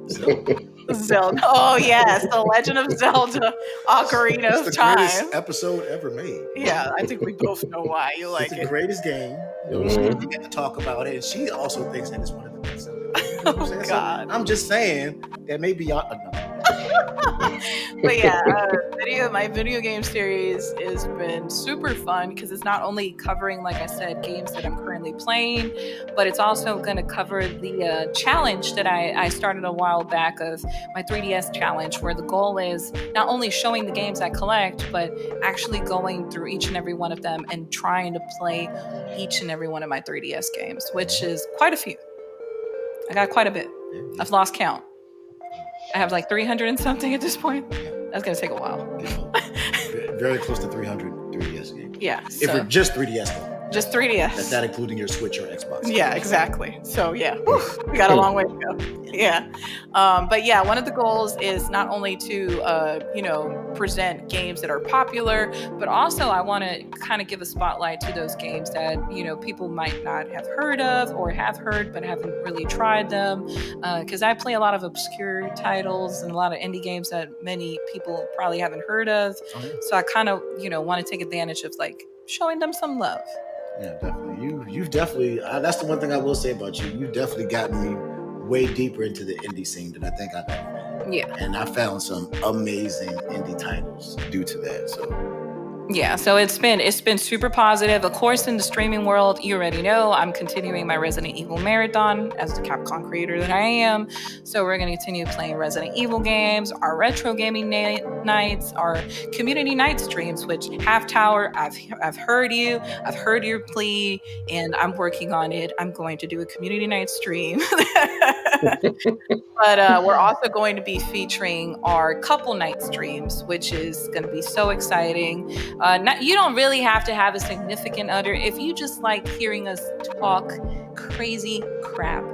Zelda. Oh yes, The Legend of Zelda: Ocarina of Time. It's the greatest episode ever made. Yeah, I think we both know why you like it. It's the greatest game. We get to talk about it, and she also thinks that it's one of the best. Oh God! So I'm just saying that maybe y'all. But yeah, my video game series has been super fun because it's not only covering, like I said, games that I'm currently playing, but it's also going to cover the challenge that I started a while back of my 3DS challenge, where the goal is not only showing the games I collect, but actually going through each and every one of them and trying to play each and every one of my 3DS games, which is quite a few. I got quite a bit. I've lost count. I have like 300 and something at this point. That's going to take a while. Very close to 300 3DS games. Yeah. If you're just 3DS though. Just 3DS. That's not including your Switch or Xbox. Yeah, exactly. So yeah, we got a long way to go. Yeah. But yeah, one of the goals is not only to, present games that are popular, but also I want to kind of give a spotlight to those games that, people might not have heard of or have heard, but haven't really tried them. Because I play a lot of obscure titles and a lot of indie games that many people probably haven't heard of. Okay. So I kind of, want to take advantage of like showing them some love. Yeah, definitely. You've definitely. That's the one thing I will say about you. You've definitely gotten me way deeper into the indie scene than I think I've ever been. Yeah. And I found some amazing indie titles due to that. So. Yeah, so it's been super positive. Of course, in the streaming world, you already know I'm continuing my Resident Evil marathon as the Capcom creator that I am. So we're going to continue playing Resident Evil games, our retro gaming nights, our community night streams, which Half Tower, I've heard you, I've heard your plea, and I'm working on it. I'm going to do a community night stream. But we're also going to be featuring our couple night streams, which is going to be so exciting. You don't really have to have a significant other. If you just like hearing us talk crazy crap,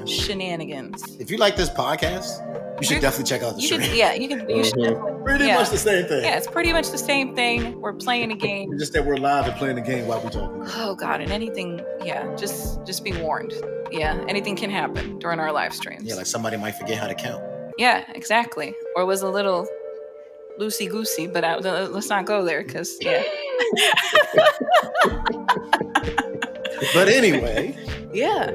shenanigans. If you like this podcast, you should definitely check out the stream. You should definitely Pretty Yeah. much the same thing. Yeah, it's pretty much the same thing. We're playing a game. It's just that we're live and playing the game while we talking. Oh God, and anything, just be warned. Yeah, anything can happen during our live streams. Yeah, like somebody might forget how to count. Yeah, exactly. Or was a little loosey goosey, but let's not go there because yeah. But anyway, Yeah.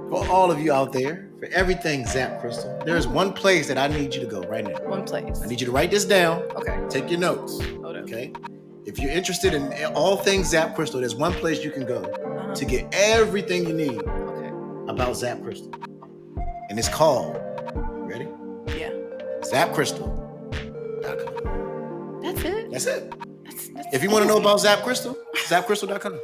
for all of you out there, for everything ZapCristal, there is one place that I need you to go right now. One place. I need you to write this down. Okay. Take your notes. Hold on. Okay. If you're interested in all things ZapCristal, there's one place you can go Uh-huh. to get everything you need Okay. about ZapCristal. And it's called, ready? Yeah. ZapCristal.com. That's it. That's it. That's If you want to know about ZapCristal, ZapCristal.com.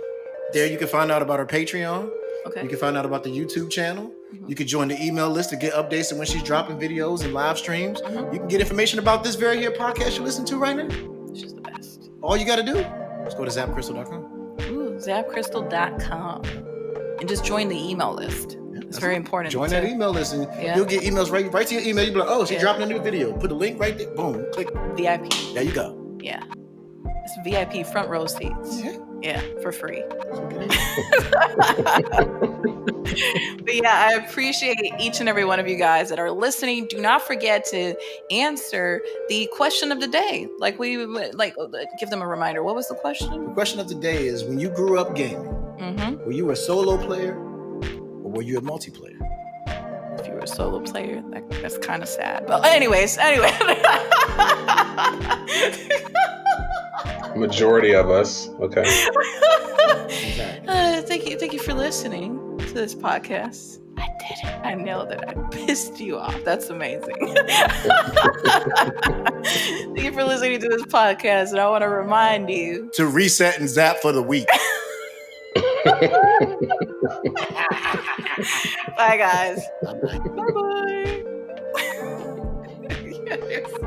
There you can find out about our Patreon. Okay. You can find out about the YouTube channel. Mhm. You can join the email list to get updates on when she's dropping videos and live streams. Mhm. You can get information about this very here podcast you listen to right now. It's just the best. All you got to do is go to ZapCristal.com. Ooh, ZapCristal.com. And just join the email list. Yeah, It's that's very it. important. Join that email list and Yeah. you'll get emails right to your email. You'll be like, oh, she's Yeah. dropping a new video. Put the link right there. Boom. Click. VIP. There you go. Yeah. It's VIP front row seats. Yeah. Yeah, for free. That's what it is. But yeah, I appreciate each and every one of you guys that are listening. Do not forget to answer the question of the day. Give them a reminder. What was the question? The question of the day is, when you grew up gaming, Mm-hmm. were you a solo player or were you a multiplayer? If you were a solo player, that's kind of sad. But anyway. Majority of us. Okay. Thank you for listening to this podcast. I did it. I nailed it. I pissed you off. That's amazing. Thank you for listening to this podcast, and I want to remind you To reset and zap for the week. Bye, guys. Bye-bye. Bye bye.